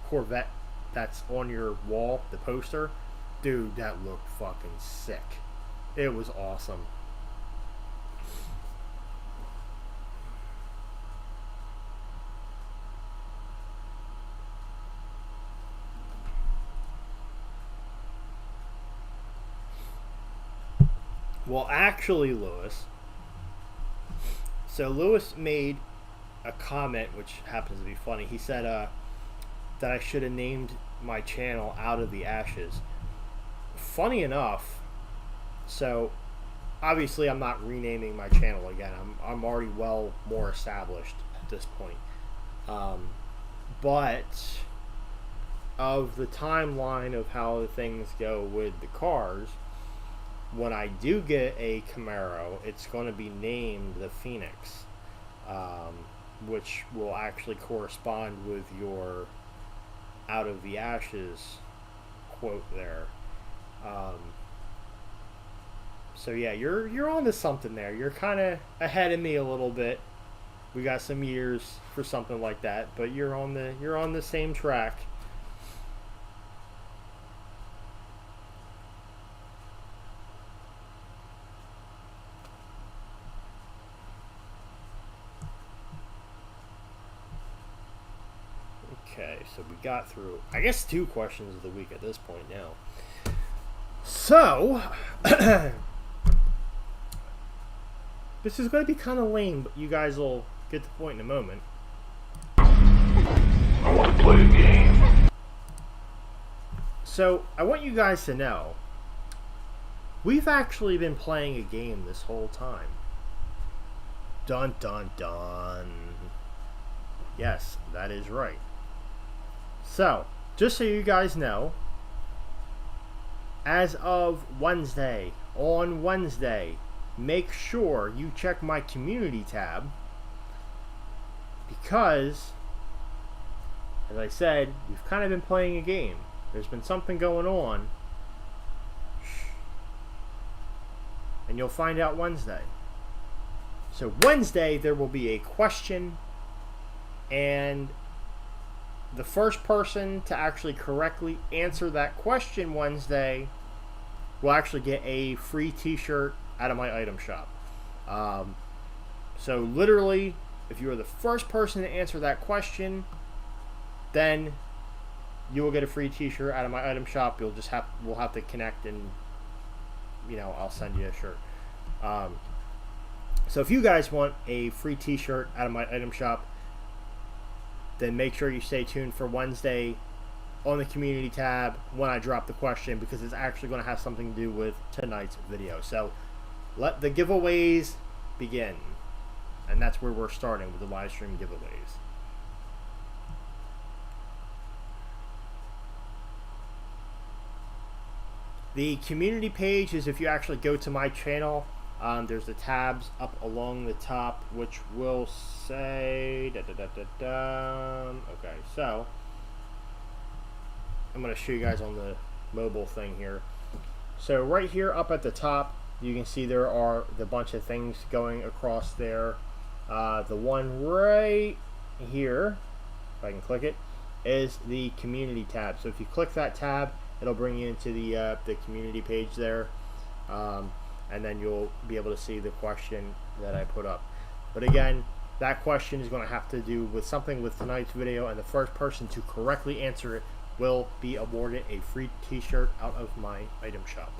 Corvette that's on your wall, the poster. Dude, that looked fucking sick. It was awesome. Well, actually, Lewis. So Lewis made a comment, which happens to be funny. He said that I should have named my channel Out of the Ashes. Funny enough, so obviously I'm not renaming my channel again. I'm already well more established at this point. But of the timeline of how things go with the cars, when I do get a Camaro, it's going to be named the Phoenix, which will actually correspond with your Out of the Ashes quote there. So yeah, you're onto something there. You're kind of ahead of me a little bit. We got some years for something like that, but you're on the same track. Okay, so we got through, I guess, 2 questions of the week at this point now. So, this is going to be kind of lame, but you guys will get the point in a moment. I want to play a game. So, I want you guys to know, we've actually been playing a game this whole time. Dun dun dun. Yes, that is right. So, just so you guys know, as of Wednesday, on Wednesday, make sure you check my community tab, because, as I said, we've kind of been playing a game. There's been something going on, and you'll find out Wednesday. So Wednesday, there will be a question, and the first person to actually correctly answer that question Wednesday will actually get a free t-shirt out of my item shop. So literally, if you are the first person to answer that question, then you will get a free t-shirt out of my item shop. We'll have to connect, and I'll send you a shirt. So if you guys want a free t-shirt out of my item shop, then make sure you stay tuned for Wednesday on the community tab when I drop the question, because it's actually going to have something to do with tonight's video. So let the giveaways begin. And that's where we're starting with the live stream giveaways. The community page is if you actually go to my channel. There's the tabs up along the top, which will say okay, so I'm going to show you guys on the mobile thing here. So right here up at the top, you can see there are the bunch of things going across there. The one right here, if I can click it, is the community tab. So if you click that tab, it'll bring you into the community page there, and then you'll be able to see the question that I put up. But again, that question is going to have to do with something with tonight's video, and the first person to correctly answer it will be awarded a free t-shirt out of my item shop.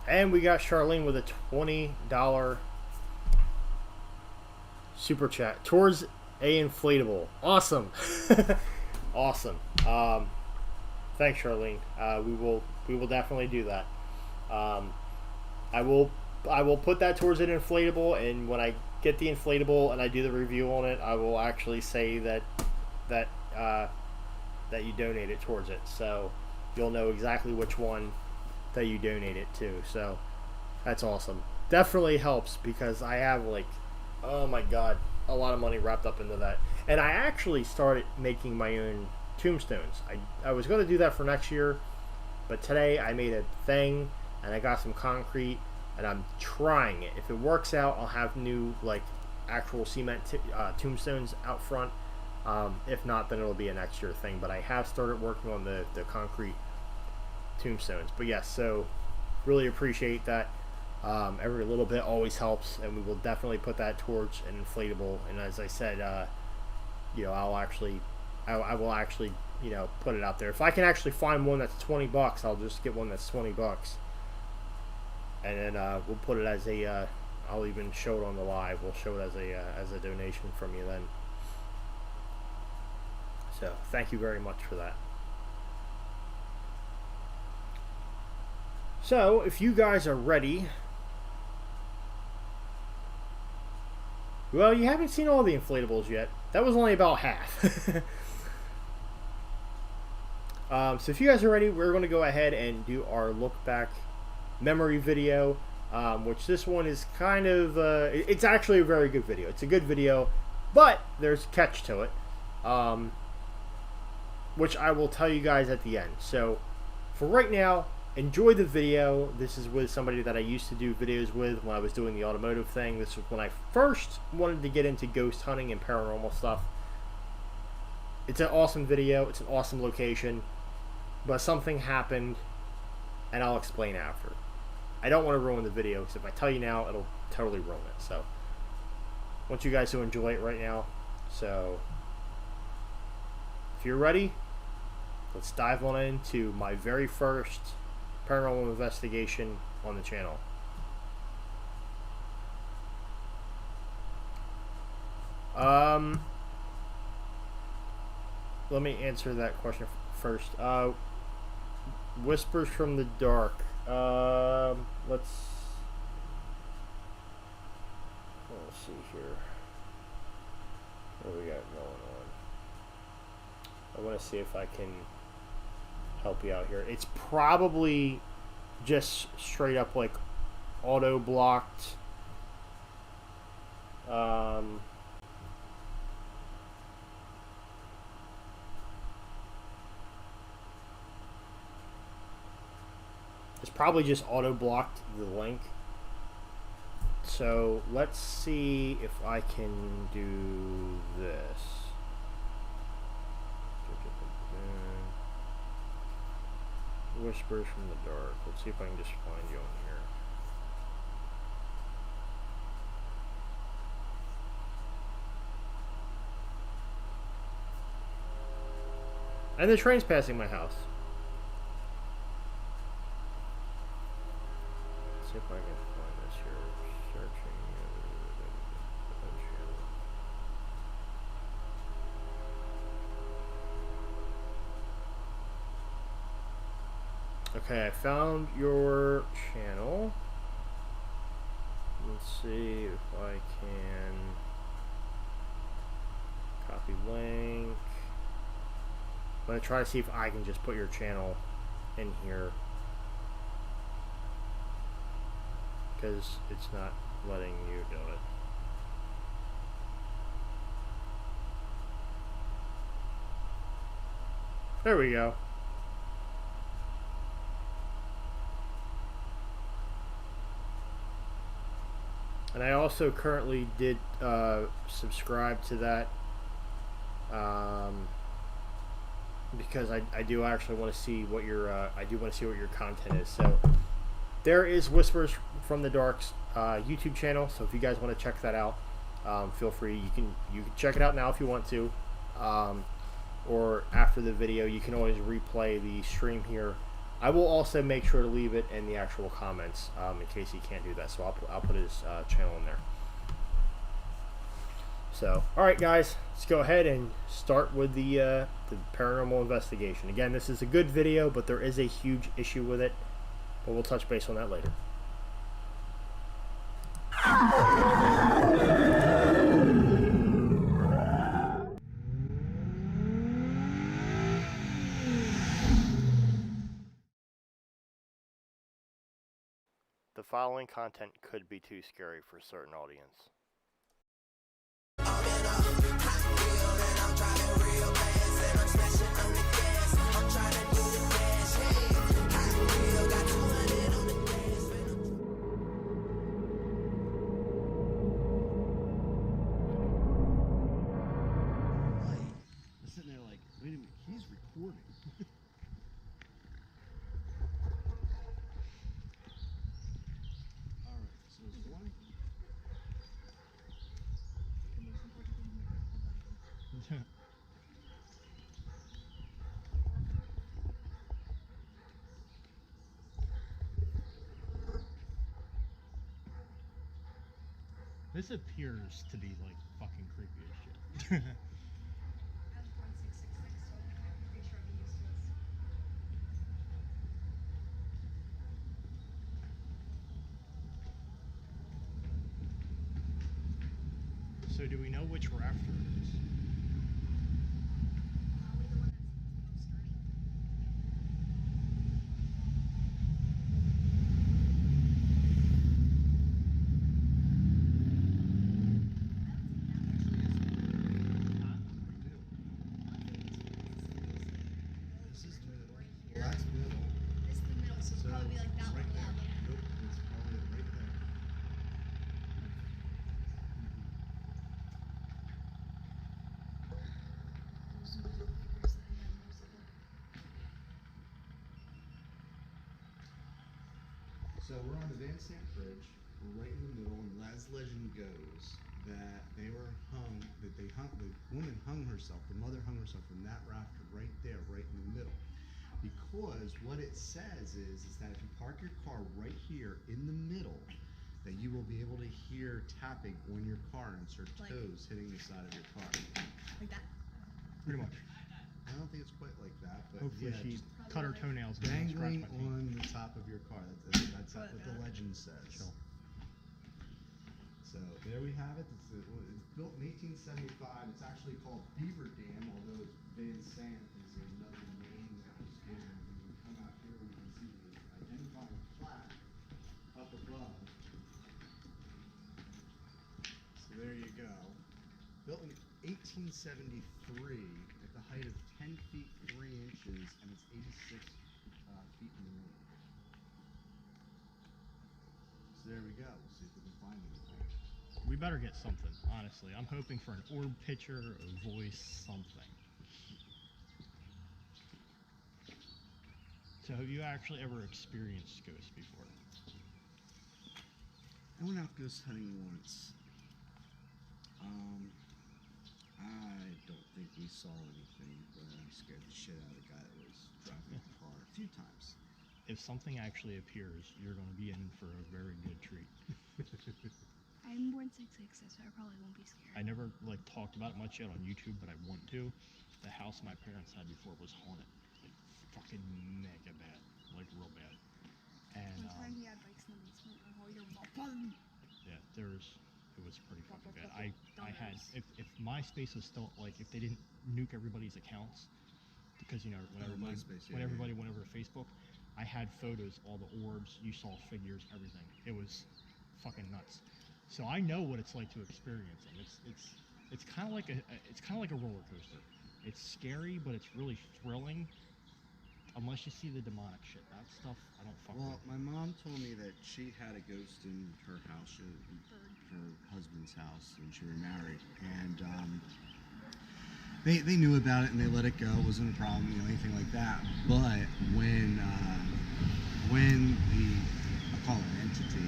And we got Charlene with a $20 super chat towards a inflatable. Awesome. Awesome. Thanks, Charlene. We will definitely do that. I will put that towards an inflatable, and when I get the inflatable and I do the review on it, I will actually say that you donated towards it, so you'll know exactly which one that you donated to. So that's awesome. Definitely helps, because I have, like, oh my god, a lot of money wrapped up into that. And I actually started making my own tombstones. I was going to do that for next year, but today I made a thing and I got some concrete and I'm trying it. If it works out, I'll have new, like, actual cement tombstones out front. If not, then it'll be a next year thing. But I have started working on the concrete tombstones. But yes, so really appreciate that. Every little bit always helps, and we will definitely put that towards an inflatable. And as I said, you know, I will actually, you know, put it out there. If I can actually find one that's $20, I'll just get one that's $20, and then we'll put it as a. I'll even show it on the live. We'll show it as a donation from you then. So thank you very much for that. So if you guys are ready. Well, you haven't seen all the inflatables yet. That was only about half. So if you guys are ready, we're going to go ahead and do our look back memory video, which this one is kind of, it's actually a very good video. It's a good video, but there's a catch to it, which I will tell you guys at the end. So for right now, enjoy the video. This is with somebody that I used to do videos with when I was doing the automotive thing. This was when I first wanted to get into ghost hunting and paranormal stuff. It's an awesome video. It's an awesome location. But something happened, and I'll explain after. I don't want to ruin the video, because if I tell you now, it'll totally ruin it. So I want you guys to enjoy it right now. So if you're ready, let's dive on into my very first paranormal investigation on the channel. Let me answer that question first. Whispers from the Dark. Let's see here. What do we got going on? I want to see if I can help you out here. It's probably just straight up like auto blocked. It's probably just auto blocked the link. So let's see if I can do this. Whispers from the Dark. Let's see if I can just find you on here. And the train's passing my house. Let's see if I can find this here. Searching. Okay, I found your channel. Let's see if I can copy link. I'm going to try to see if I can just put your channel in here. because it's not letting you do it. There we go. And I also currently did subscribe to that because I do actually want to see what your content is. So there is Whispers from the Dark's YouTube channel. So if you guys want to check that out, feel free. You can check it out now if you want to, or after the video. You can always replay the stream here. I will also make sure to leave it in the actual comments in case he can't do that. So I'll put his channel in there. So, all right, guys, let's go ahead and start with the paranormal investigation. Again, this is a good video, but there is a huge issue with it. But we'll touch base on that later. The following content could be too scary for a certain audience. I'm sitting there like, wait a minute, he's recording. Alright, so there's one. This appears to be like fucking creepy as shit. That's 1666, so I'm pretty sure I'll be used to this. So do we know which rafter it is? Probably the one that's most sturdy. This is middle. Well, that's middle. This is the middle, so it's probably be like that right one. there. Yeah. Nope, it's probably right there. Those are the figures that I had most of them. So we're on the Van Sant Bridge. We're right in the middle, and as legend goes, that they were hung. That they hung. The woman hung herself. The mother hung herself from that rafter right there, right in the middle. Because what it says is that if you park your car right here in the middle, that you will be able to hear tapping on your car and her Like- toes hitting the side of your car. Like that. Pretty much. I don't think it's quite like that, but Hopefully yeah, she just cut her toenails and didn't scratch dangling my feet. on the top of your car. That's what the Right. legend says. Sure. So there we have it. It's built in 1875. It's actually called Beaver Dam, although it's Van Sant is another name that was given. When you come out here, you can see the identifying plaque up above. So there you go. Built in 1873 at the height of 10 feet 3 inches, and it's 86 feet in the middle. So there we go. We'll see if we can find anything. We better get something, honestly. I'm hoping for an orb picture, a voice, something. So have you actually ever experienced ghosts before? I went out ghost hunting once. I don't think we saw anything, but I scared the shit out of the guy that was driving the car a few times. If something actually appears, you're going to be in for a very good treat. I'm born 666, so I probably won't be scared. I never like talked about it much yet on YouTube, but I want to. The house my parents had before was haunted, like fucking mega bad, like real bad. And One time he had bikes in the basement. Oh, you're welcome. yeah, it was pretty fucking bad. I had if MySpace was still like if they didn't nuke everybody's accounts because you know when everybody MySpace, when yeah, everybody went over to Facebook, I had photos, all the orbs, you saw figures, everything. It was fucking nuts. So I know what it's like to experience them. It's kind of like a roller coaster. It's scary, but it's really thrilling. Unless you see the demonic shit, that stuff I don't fuck Well, with. my mom told me that she had a ghost in her house, her husband's house, when she remarried, and they knew about it and they let it go. It wasn't a problem, anything like that. But when the, I call it an entity,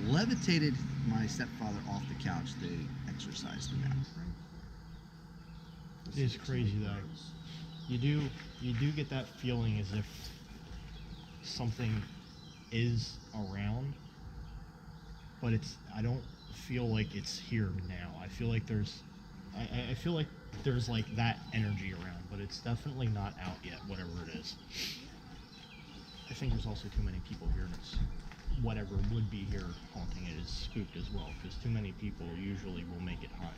levitated my stepfather off the couch, they exorcised him out. It is crazy though. You do get that feeling as if something is around, but I don't feel like it's here now. I feel like there's like that energy around, but it's definitely not out yet, whatever it is. I think there's also too many people here, and it's whatever would be here haunting it is spooked as well, because too many people usually will make it hide.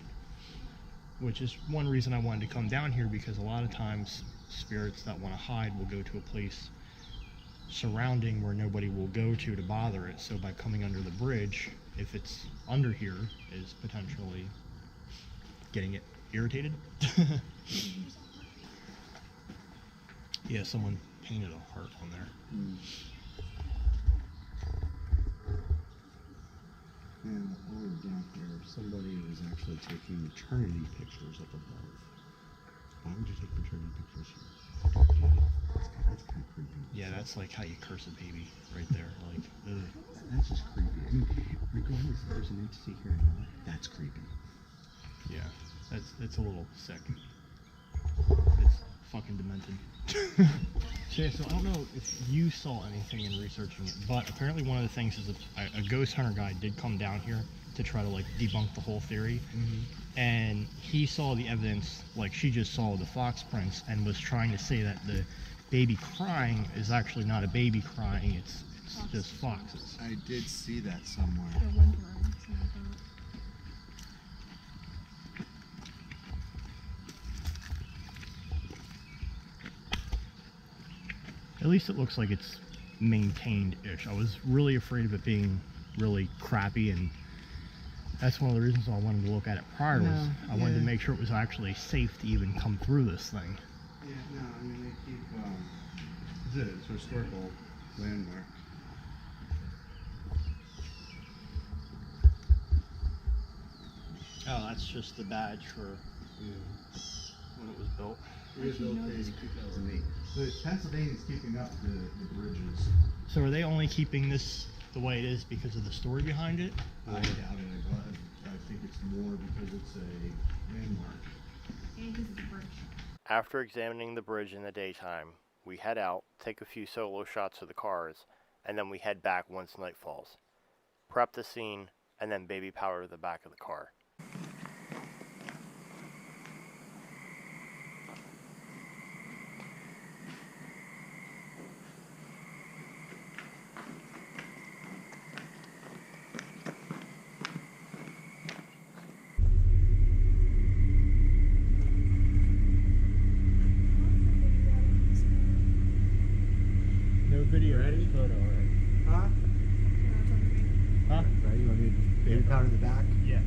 Which is one reason I wanted to come down here, because a lot of times spirits that want to hide will go to a place surrounding where nobody will go to bother it. So by coming under the bridge, if it's under here, is potentially getting it irritated. Yeah, someone painted a heart on there. And while we were down here, somebody was actually taking maternity pictures up above. Why would you take maternity pictures here? That's kind of creepy. Yeah, that's like how you curse a baby right there. Like, ugh. That's just creepy. I mean, regardless if there's an entity here or not, that's creepy. Yeah, that's a little sick. It's fucking demented. Yeah, so I don't know if you saw anything in researching it, but apparently one of the things is a ghost hunter guy did come down here to try to like debunk the whole theory, and he saw the evidence, like she just saw the fox prints, and was trying to say that the baby crying is actually not a baby crying, it's just foxes. I did see that somewhere. The whimpering, something like that. At least it looks like it's maintained-ish. I was really afraid of it being really crappy, and that's one of the reasons I wanted to look at it prior. Was I wanted to make sure it was actually safe to even come through this thing. Yeah, no, I mean, they keep, it's a historical landmark. Oh, that's just the badge for when it was built. It was built in 2008. So Pennsylvania's keeping up the bridges. So are they only keeping this the way it is because of the story behind it? I doubt it, but I think it's more because it's a landmark. And because it's a bridge. After examining the bridge in the daytime, we head out, take a few solo shots of the cars, and then we head back once night falls. Prep the scene, and then baby powder the back of the car. No video. Ready? Photo, right? Huh? Huh? Right, you want me to baby powder the back? Yeah.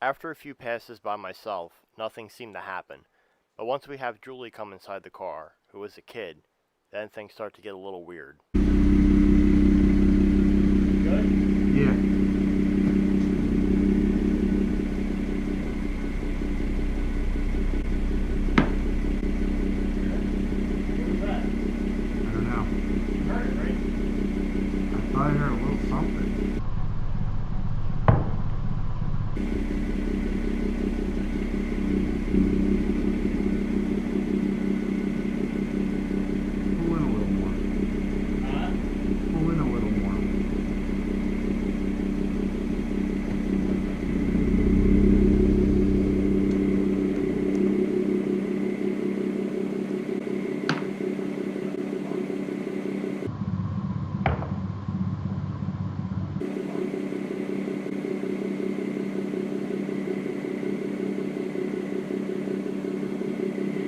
After a few passes by myself, nothing seemed to happen. But once we have Julie come inside the car, who is a kid, then things start to get a little weird. Good? Yeah. What was that? I don't know. You heard it, right? I thought I heard a little something. Pull in a little more. Pull in a little more.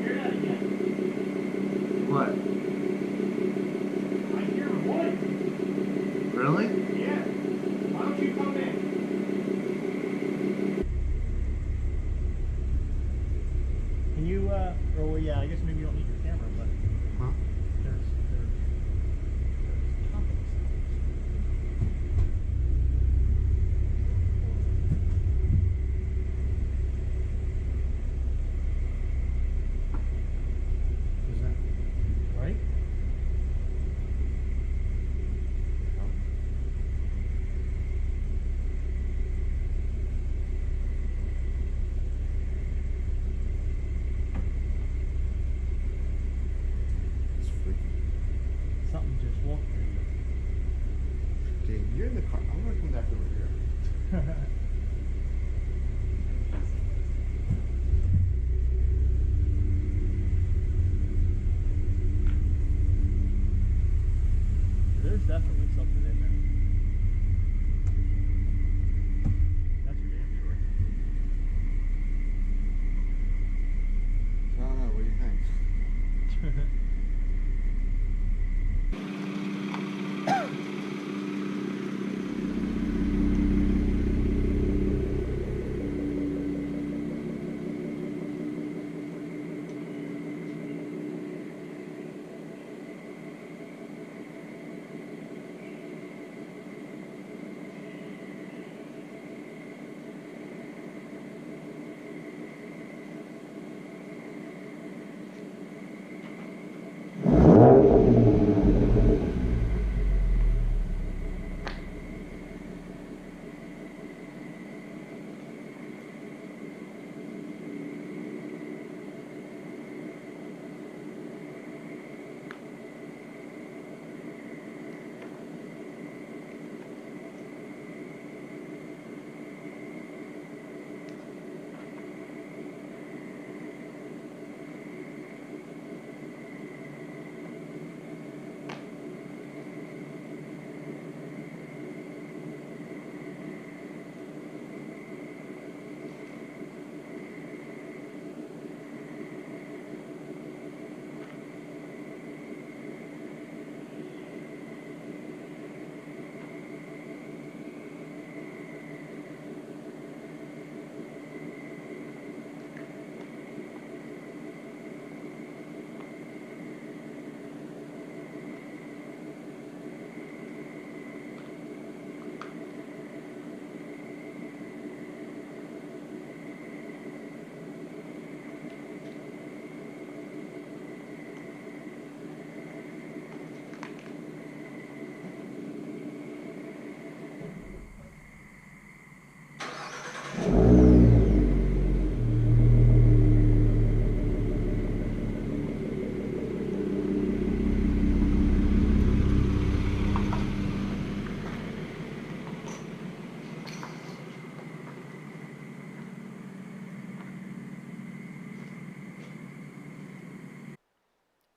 Hear that again? What? I hear wood. Really? Yeah. Why don't you come in? Can you, well, yeah, I guess maybe you don't need your camera, but Huh? there's topics. Is that right? It's freaky. Something just walked Okay, you're in the car. I'm gonna come back over here. there. There's definitely something in there. That's for damn sure. I don't know. What do you think?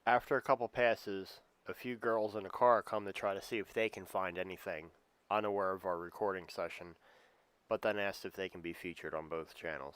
After a couple passes, a few girls in a car come to try to see if they can find anything, unaware of our recording session, but then asked if they can be featured on both channels.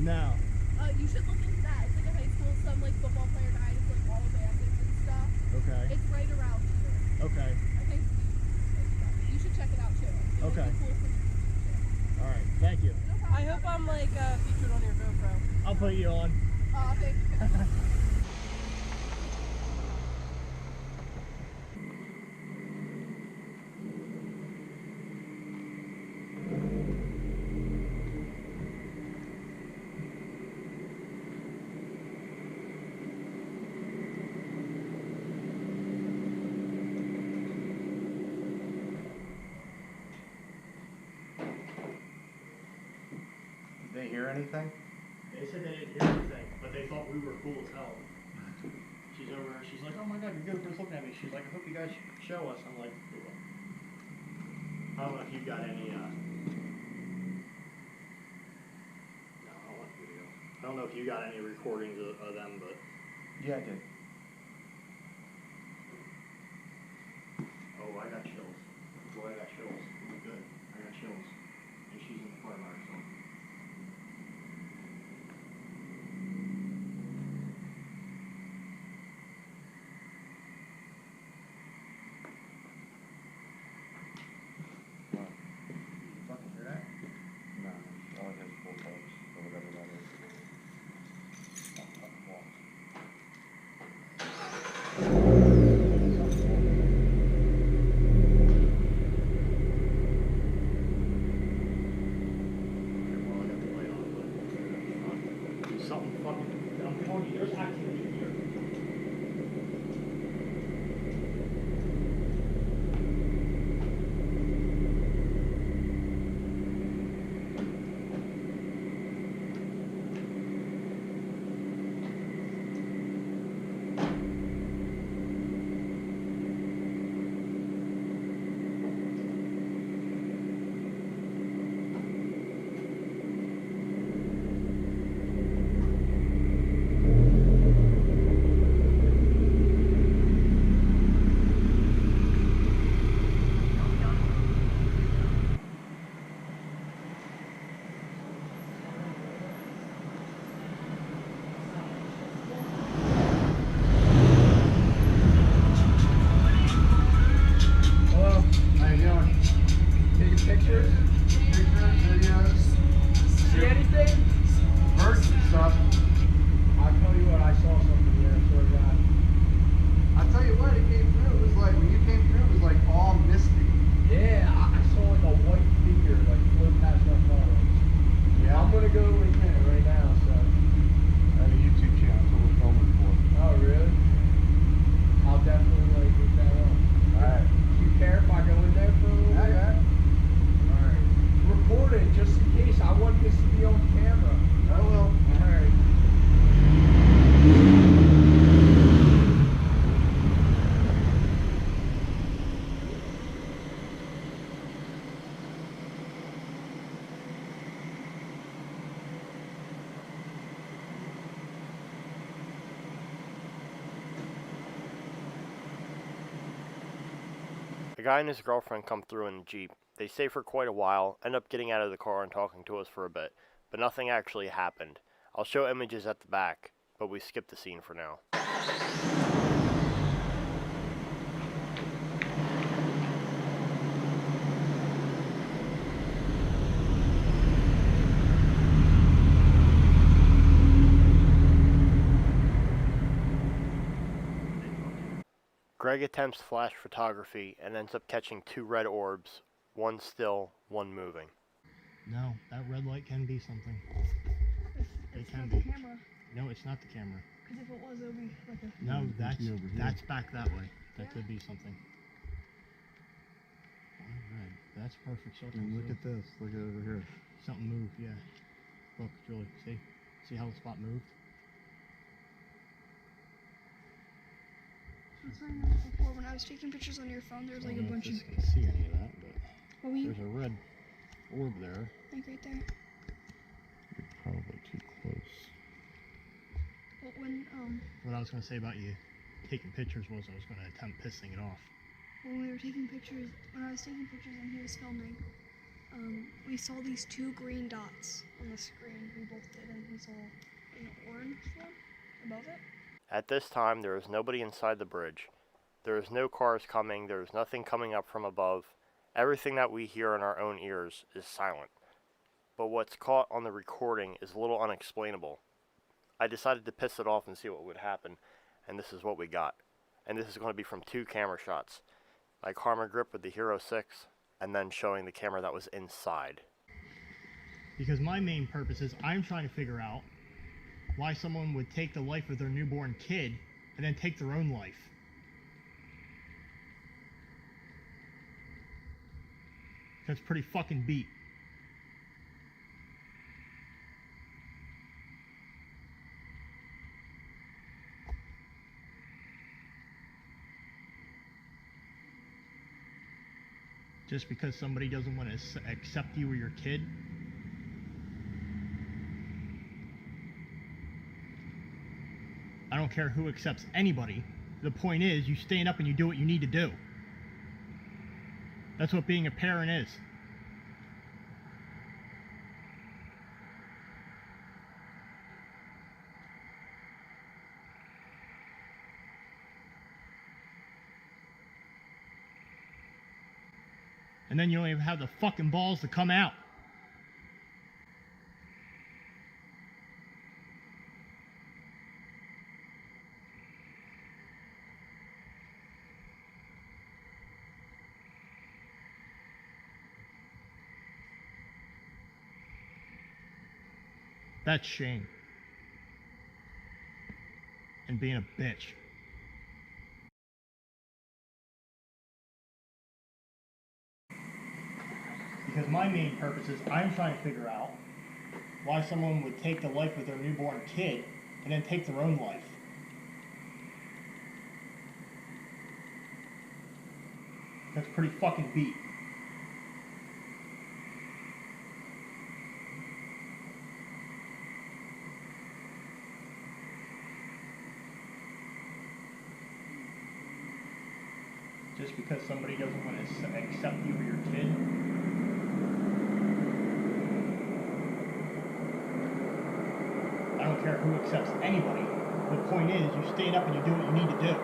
No. You should look into that. It's like a high school, some like football player guide. It's like all abandoned and stuff. Okay. It's right around here. Okay. I think you should check it out too. It would Okay. be cool for you to All right. Thank you. No problem. I hope I'm like featured on your GoPro. I'll put you on. Thank you. Did they hear anything? They said they didn't hear anything, but they thought we were cool as hell. She's over there. She's like, "Oh my God, your GoPro's looking at me." She's like, "I hope you guys show us." I'm like, "We will." I don't know if you got any. No, I don't want video. I don't know if you got any recordings of them, but. Yeah, I did. Oh, I got chills. Boy, I got chills. I'm good. I got chills. And she's in the car by herself. What? You fucking hear that? No, all it has full pipes or whatever that is. Oh, fucking walls. Something fucking, I'm telling you, there's activity here. Hello. How you doing? Taking pictures? Pictures, videos. See anything? Birds and stuff. I'll tell you what, I saw something there, I swear to God. I'll tell you what, it came through. It was like, when you came through, it was like all misty. Yeah, I saw like a white figure like float past my phone. Yeah. I'm gonna go in there right now, so. I have a YouTube channel, so we're filming for. Oh, really? I'll definitely like look that up. Alright. Do you care if I go in there for a little bit? Yeah. Alright. Record it just in case. I want this to be on camera. I will. Alright. A guy and his girlfriend come through in a Jeep. They stay for quite a while, end up getting out of the car and talking to us for a bit, but nothing actually happened. I'll show images at the back, but we skip the scene for now. Greg attempts flash photography and ends up catching 2 red orbs, one still, one moving. No, that red light can be something. It It's can not be. the camera. No, it's not the camera. Because if it was, it would be like a. No, It could be over here. that's back that way. That Yeah. could be something. All right, that's perfect circle. And look too. at this. Look at it over here. Something moved, yeah. Look, Julie, see how the spot moved? That's what I noticed before when I was taking pictures on your phone. There was I like don't a know if bunch of. this can see any of that, but What were you? there's a red orb there. Like right there. You're probably too close. But when What I was going to say about you taking pictures was I was going to attempt pissing it off. when we were taking pictures, when I was taking pictures and he was filming, we saw these two green dots on the screen. We both did, and we saw an orange one above it. At this time, there is nobody inside the bridge. There is no cars coming. There is nothing coming up from above. Everything that we hear in our own ears is silent. But what's caught on the recording is a little unexplainable. I decided to piss it off and see what would happen, and this is what we got. And this is going to be from 2 camera shots. My Karma grip with the Hero 6, and then showing the camera that was inside. Because my main purpose is I'm trying to figure out why someone would take the life of their newborn kid and then take their own life. That's pretty fucking beat. Just because somebody doesn't want to accept you or your kid. I don't care who accepts anybody. The point is, you stand up and you do what you need to do. That's what being a parent is. And then you don't even have the fucking balls to come out. That's shame. And being a bitch. Because my main purpose is I'm trying to figure out why someone would take the life of their newborn kid and then take their own life. That's pretty fucking beat. Just because somebody doesn't want to accept you or your kid. I don't care who accepts anybody. The point is, you stand up and you do what you need to do.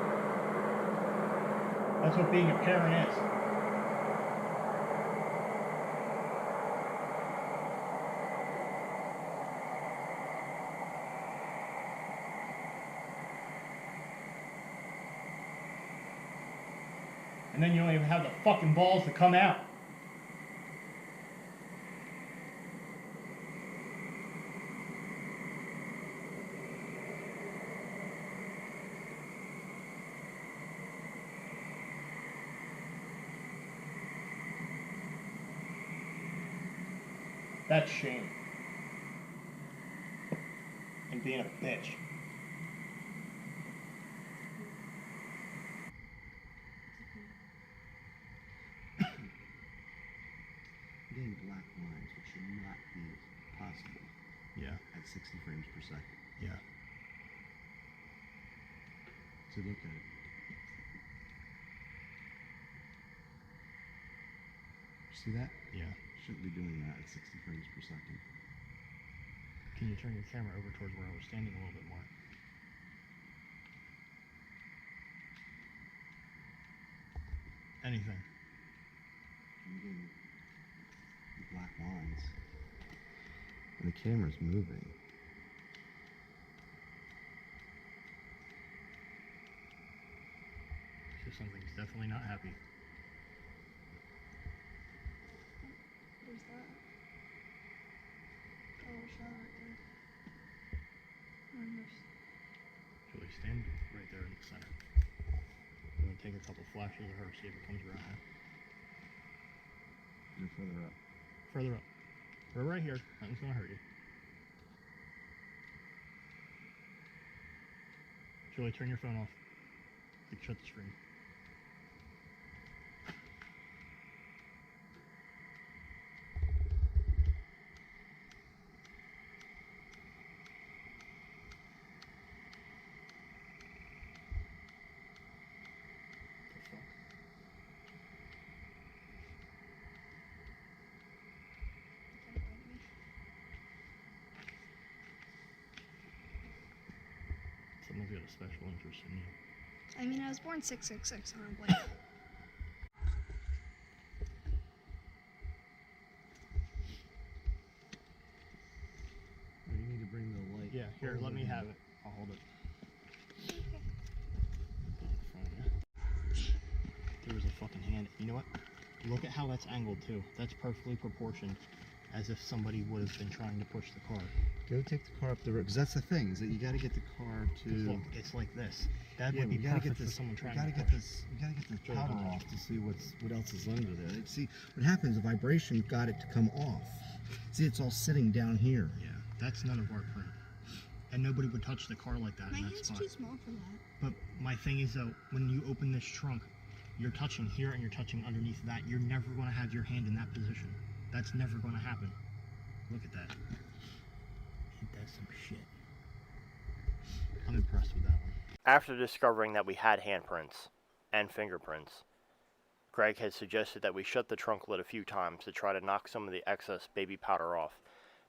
That's what being a parent is. And then you don't even have the fucking balls to come out. That's shame. And being a bitch. Getting black lines, which should not be possible Yeah. at 60 frames per second. Yeah. So look at it. See that? Yeah. Shouldn't be doing that at 60 frames per second. Can you turn your camera over towards where I was standing a little bit more? Anything. I'm getting the black lines. And the camera's moving. So something's definitely not happy. Where's that? Oh, a shot right there. Julie, stand right there in the center. I'm going to take a couple flashes of her, see if it comes around her. You're further up. Further up. We're right here. Nothing's going to hurt you. Julie, turn your phone off. You can shut the screen. The fuck? Someone's got a special interest in you. I mean, I was born 666 on a blade. You need to bring the light. Yeah, here, over let me here. have it. I'll hold it. Okay. Put it in front of you. There was a fucking hand. You know what? Look at how that's angled too. That's perfectly proportioned, as if somebody would have been trying to push the car. Go take the car up the road, because that's the thing, is that you got to get the car 'Cause to. look, it's like this. That Yeah, would be we gotta perfect get this. for someone We trying gotta to get push. this. We gotta get the Really powder don't. off to see what else is under there. Like, see what happens. The vibration got it to come off. See, it's all sitting down here. Yeah, that's none of our print. And nobody would touch the car like that My in that hand's spot. too small for that. But my thing is though, when you open this trunk, you're touching here and you're touching underneath that. You're never going to have your hand in that position. That's never going to happen. Look at that. Ain't that some shit? I'm impressed with that one. After discovering that we had handprints and fingerprints, Greg had suggested that we shut the trunk lid a few times to try to knock some of the excess baby powder off.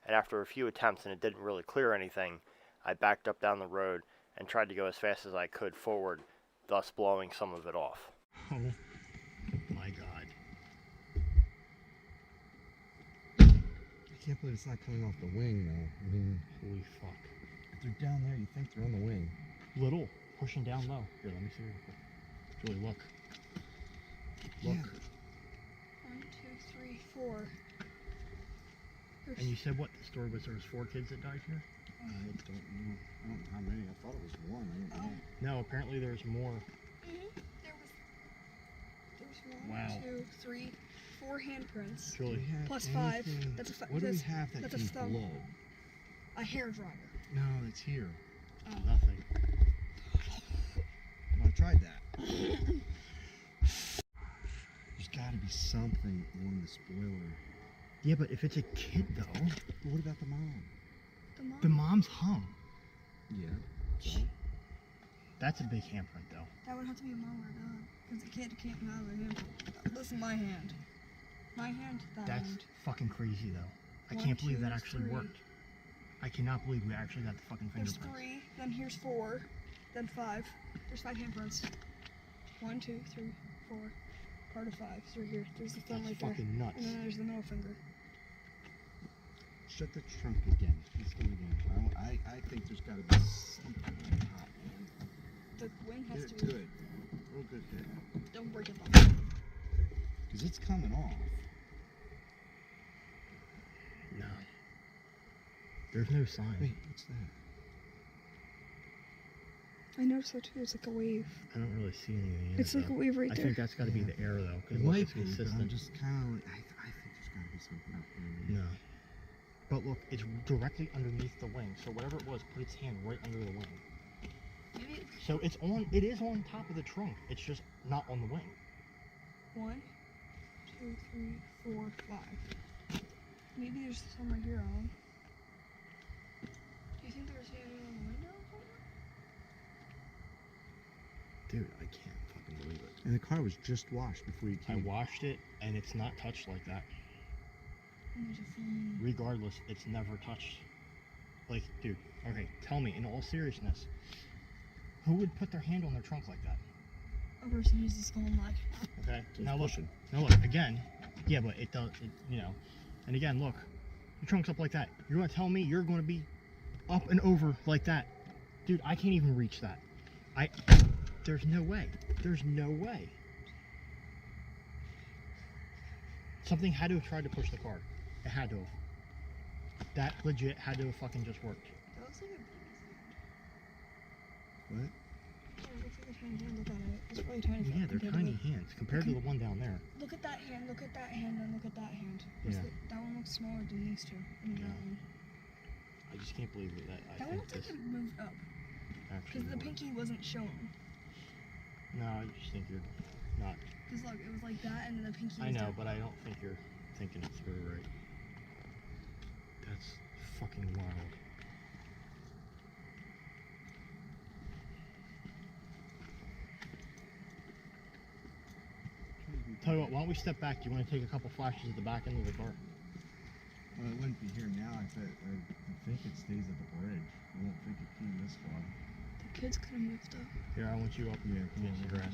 And after a few attempts and it didn't really clear anything, I backed up down the road and tried to go as fast as I could forward, thus blowing some of it off. Oh my god. I can't believe it's not coming off the wing, though. I mean, Holy fuck. if they're down there, you think they're on the wing. Little. Pushing down low. Here, let me see real quick. Julie, look. Look. Yeah. 1, 2, 3, 4. And you said what? The story was there was 4 kids that died here? I don't know. I don't know how many. I thought it was one. I didn't know. No, apparently there's more. There was 1, Wow. 2, 3, 4 handprints. Do we Julie, have Plus 5. anything- That's a What do we that's- have that that's a can thumb. blow? A hair dryer. No, it's here. nothing. No, I tried that. There's got to be something on the spoiler. Yeah, but if it's a kid though, But what about the mom? The mom. the mom's hung. Yeah. So? That's a big handprint though. That would have to be a mom or a dog. Because the kid can't have a handprint. Listen, my hand. My hand, that That's hand. fucking crazy though. I 1, can't believe 2, that actually 3. worked. I cannot believe we actually got the fucking There's fingerprints. 3, then here's 4, then 5. There's 5 handprints. 1, 2, 3, 4. Part of 5. So here. There's the thumb That's right there. fucking nuts. And then there's the middle finger. Shut the trunk again. Let's do it again. I think there's got to be something on top. The wing has Get to it be. good. Real good hit. Don't break it though. Because it's coming off. No. There's no sign. Wait, what's that? I noticed that too. It's like a wave. I don't really see anything in It's it, like a though. wave right I there. think that's got to be the air though, because It look, might it's be, but I'm consistent. just kind of like, I think there's got to be something up there. No. But look, it's directly underneath the wing. So whatever it was, put its hand right under the wing. Maybe So it's on. It is on top of the trunk. It's just not on the wing. 1, 2, 3, 4, 5. Maybe there's some right here on. Do you think there's anything on the window or something? Dude, I can't fucking believe it. And the car was just washed before you I came. washed it, and it's not touched like that. And there's a phone. Regardless, it's never touched. Like, dude, okay, tell me, in all seriousness, who would put their hand on their trunk like that? A person uses phone like. Okay, Just now look, pushing. again, yeah, but it does, you know, and again, look, your trunk's up like that. You're gonna tell me you're gonna be up and over like that? Dude, I can't even reach that. There's no way. There's no way. Something had to have tried to push the car. It had to have. That legit had to have fucking just worked. That looks like a What? oh, it looks like a tiny hand. Look at it. It's really tiny. Yeah, they're compared to tiny the- hands compared to the one down there. Look at that hand. Look at that hand. And look at that hand. Yeah. That one looks smaller than these two. And Yeah. that one. I just can't believe that. I That one think looks like this it moved up actually because the worked. pinky wasn't shown. No, I just think you're not. Because look, it was like that, and then the pinky. I was know, down. but I don't think you're thinking it through right. That's fucking wild. Tell you what, why don't we step back? Do you want to take a couple flashes at the back end of the car? Well, it wouldn't be here now. I think it stays at the bridge. I won't think it came this far. The kids could have moved up. Here, I want you up against the grass.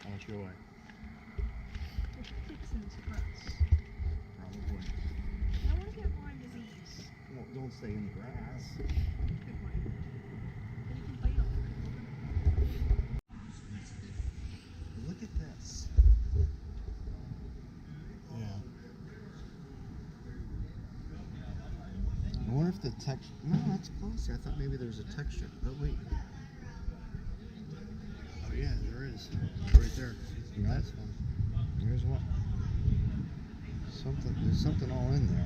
I want you away. There's pigs in this grass. Probably. I want to get Lyme disease. Well, don't stay in the grass. Good Lyme. Then you can bite them. Look at this. Yeah. I wonder if the texture. No, that's closer. I thought maybe there was a texture. Oh wait. Oh yeah, there is. Right there. Right? That's one. There's one. There's something all in there.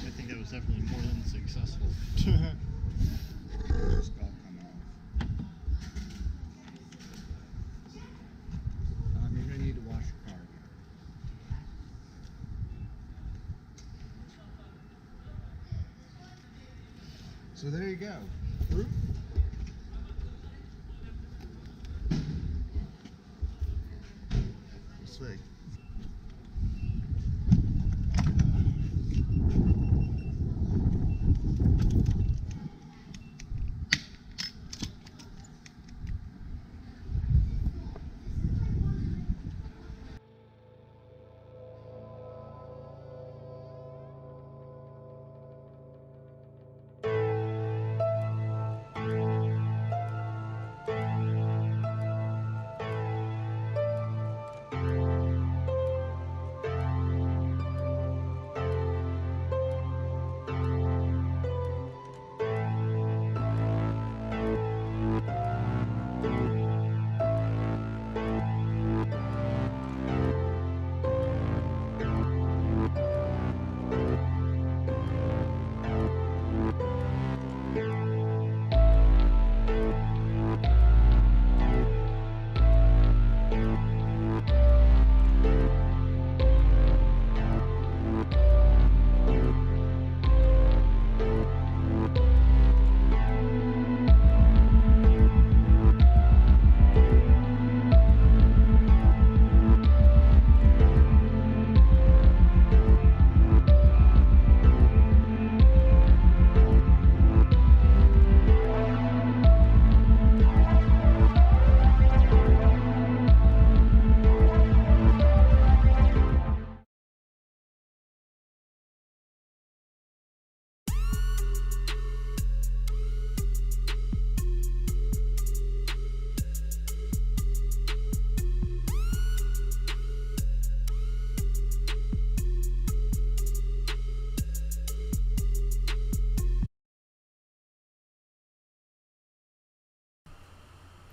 I think that was definitely more than successful. Just all come off. You're gonna need to wash your car here. So there you go. Fruit. We'll see.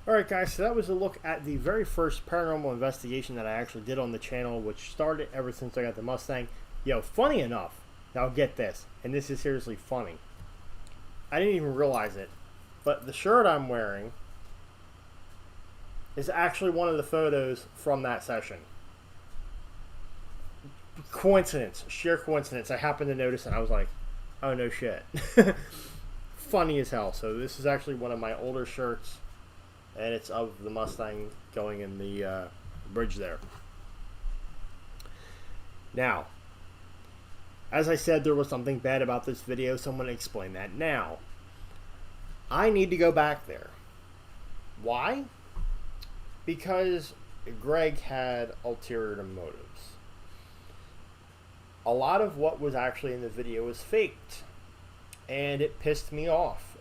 Alright guys, so that was a look at the very first paranormal investigation that I actually did on the channel, which started ever since I got the Mustang. Yo, funny enough, now get this, and this is seriously funny. I didn't even realize it, but the shirt I'm wearing is actually one of the photos from that session. Coincidence, sheer coincidence. I happened to notice and I was like, oh no shit. Funny as hell. So this is actually one of my older shirts, and it's of the Mustang going in the bridge there. Now, as I said, there was something bad about this video, so I'm going to explain that now. I need to go back there. Why? Because Greg had ulterior motives. A lot of what was actually in the video was faked, and it pissed me off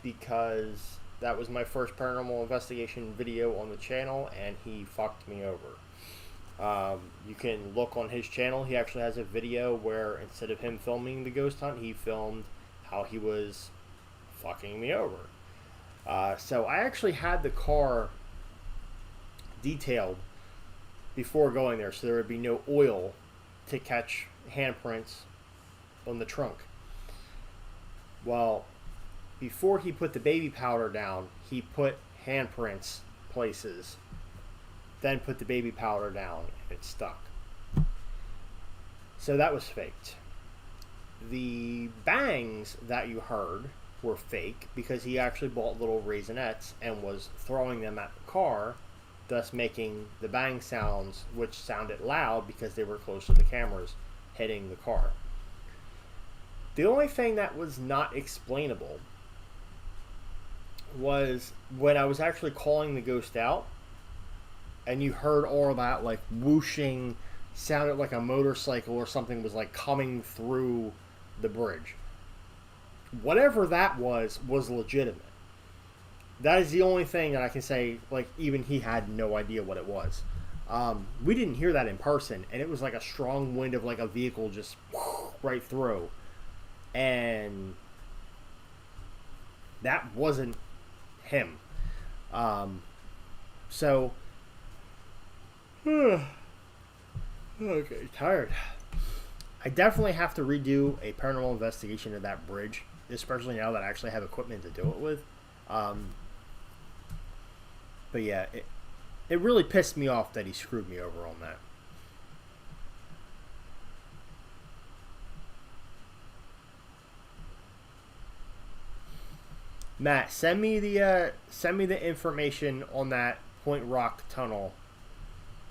because that was my first paranormal investigation video on the channel, and he fucked me over. You can look on his channel. He actually has a video where instead of him filming the ghost hunt, he filmed how he was fucking me over. So I actually had the car detailed before going there, so there would be no oil to catch handprints on the trunk. Well, before he put the baby powder down, he put handprints places, then put the baby powder down, and it stuck. So that was faked. The bangs that you heard were fake because he actually bought little raisinets and was throwing them at the car, thus making the bang sounds, which sounded loud because they were close to the cameras, hitting the car. The only thing that was not explainable was when I was actually calling the ghost out, and you heard all that like whooshing, sounded like a motorcycle or something was like coming through the bridge. Whatever that was legitimate. That is the only thing that I can say, like, even he had no idea what it was. We didn't hear that in person, and it was like a strong wind of like a vehicle just right through. And that wasn't him. So, okay, tired. I definitely have to redo a paranormal investigation of that bridge, especially now that I actually have equipment to do it with. But yeah, it really pissed me off that he screwed me over on that. Matt, send me the information on that Point Rock tunnel,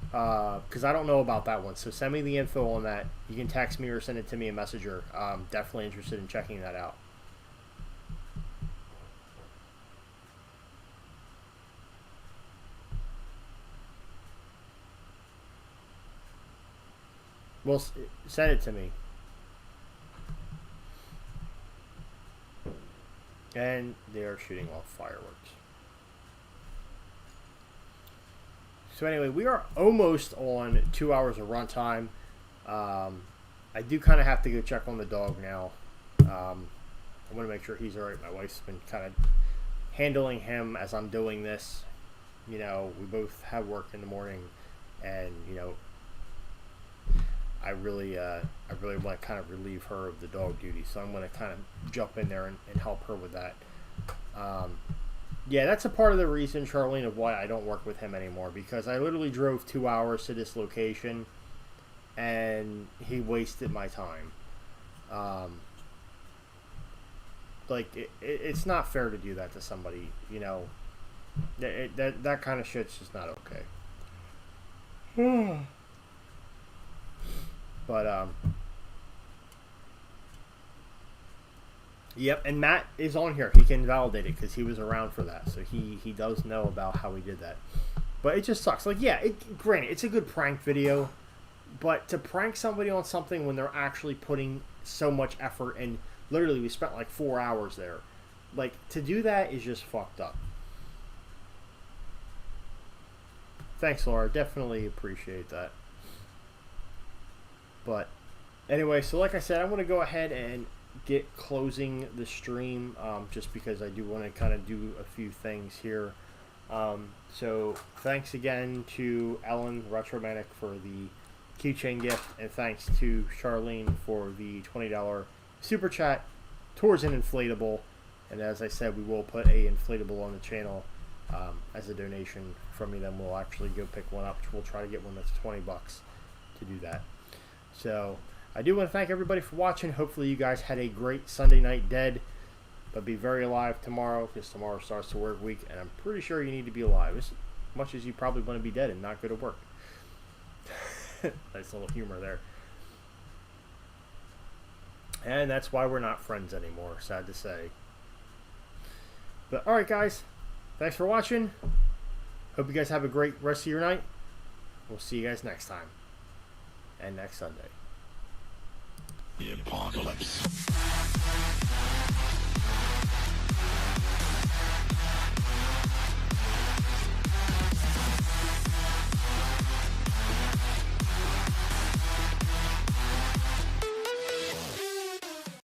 because I don't know about that one. So send me the info on that. You can text me or send it to me in Messenger. I'm definitely interested in checking that out. Well, send it to me. And they are shooting off fireworks. So anyway, we are almost on 2 hours of runtime. I do kind of have to go check on the dog now. I want to make sure he's alright. My wife's been kind of handling him as I'm doing this. You know, we both have work in the morning, and you know, I really want to kind of relieve her of the dog duty, so I'm going to kind of jump in there and help her with that. Yeah, that's a part of the reason, Charlene, of why I don't work with him anymore, because I literally drove 2 hours to this location, and he wasted my time. Like, it's not fair to do that to somebody, you know. That kind of shit's just not okay. But, yep, and Matt is on here. He can validate it because he was around for that. So he does know about how he did that. But it just sucks. Like, yeah, granted, it's a good prank video. But to prank somebody on something when they're actually putting so much effort, and literally we spent like 4 hours there. Like, to do that is just fucked up. Thanks, Laura. Definitely appreciate that. But anyway, so like I said, I'm going to go ahead and get closing the stream, just because I do want to kind of do a few things here. So thanks again to Ellen Retromantic for the keychain gift, and thanks to Charlene for the $20 super chat towards an inflatable. And as I said, we will put a inflatable on the channel as a donation from me. Then we'll actually go pick one up. We'll try to get one that's $20 to do that. So I do want to thank everybody for watching. Hopefully you guys had a great Sunday night dead, but be very alive tomorrow, because tomorrow starts the work week, and I'm pretty sure you need to be alive as much as you probably want to be dead and not go to work. Nice little humor there. And that's why we're not friends anymore, sad to say. But alright guys, thanks for watching. Hope you guys have a great rest of your night. We'll see you guys next time. And next Sunday. The apocalypse.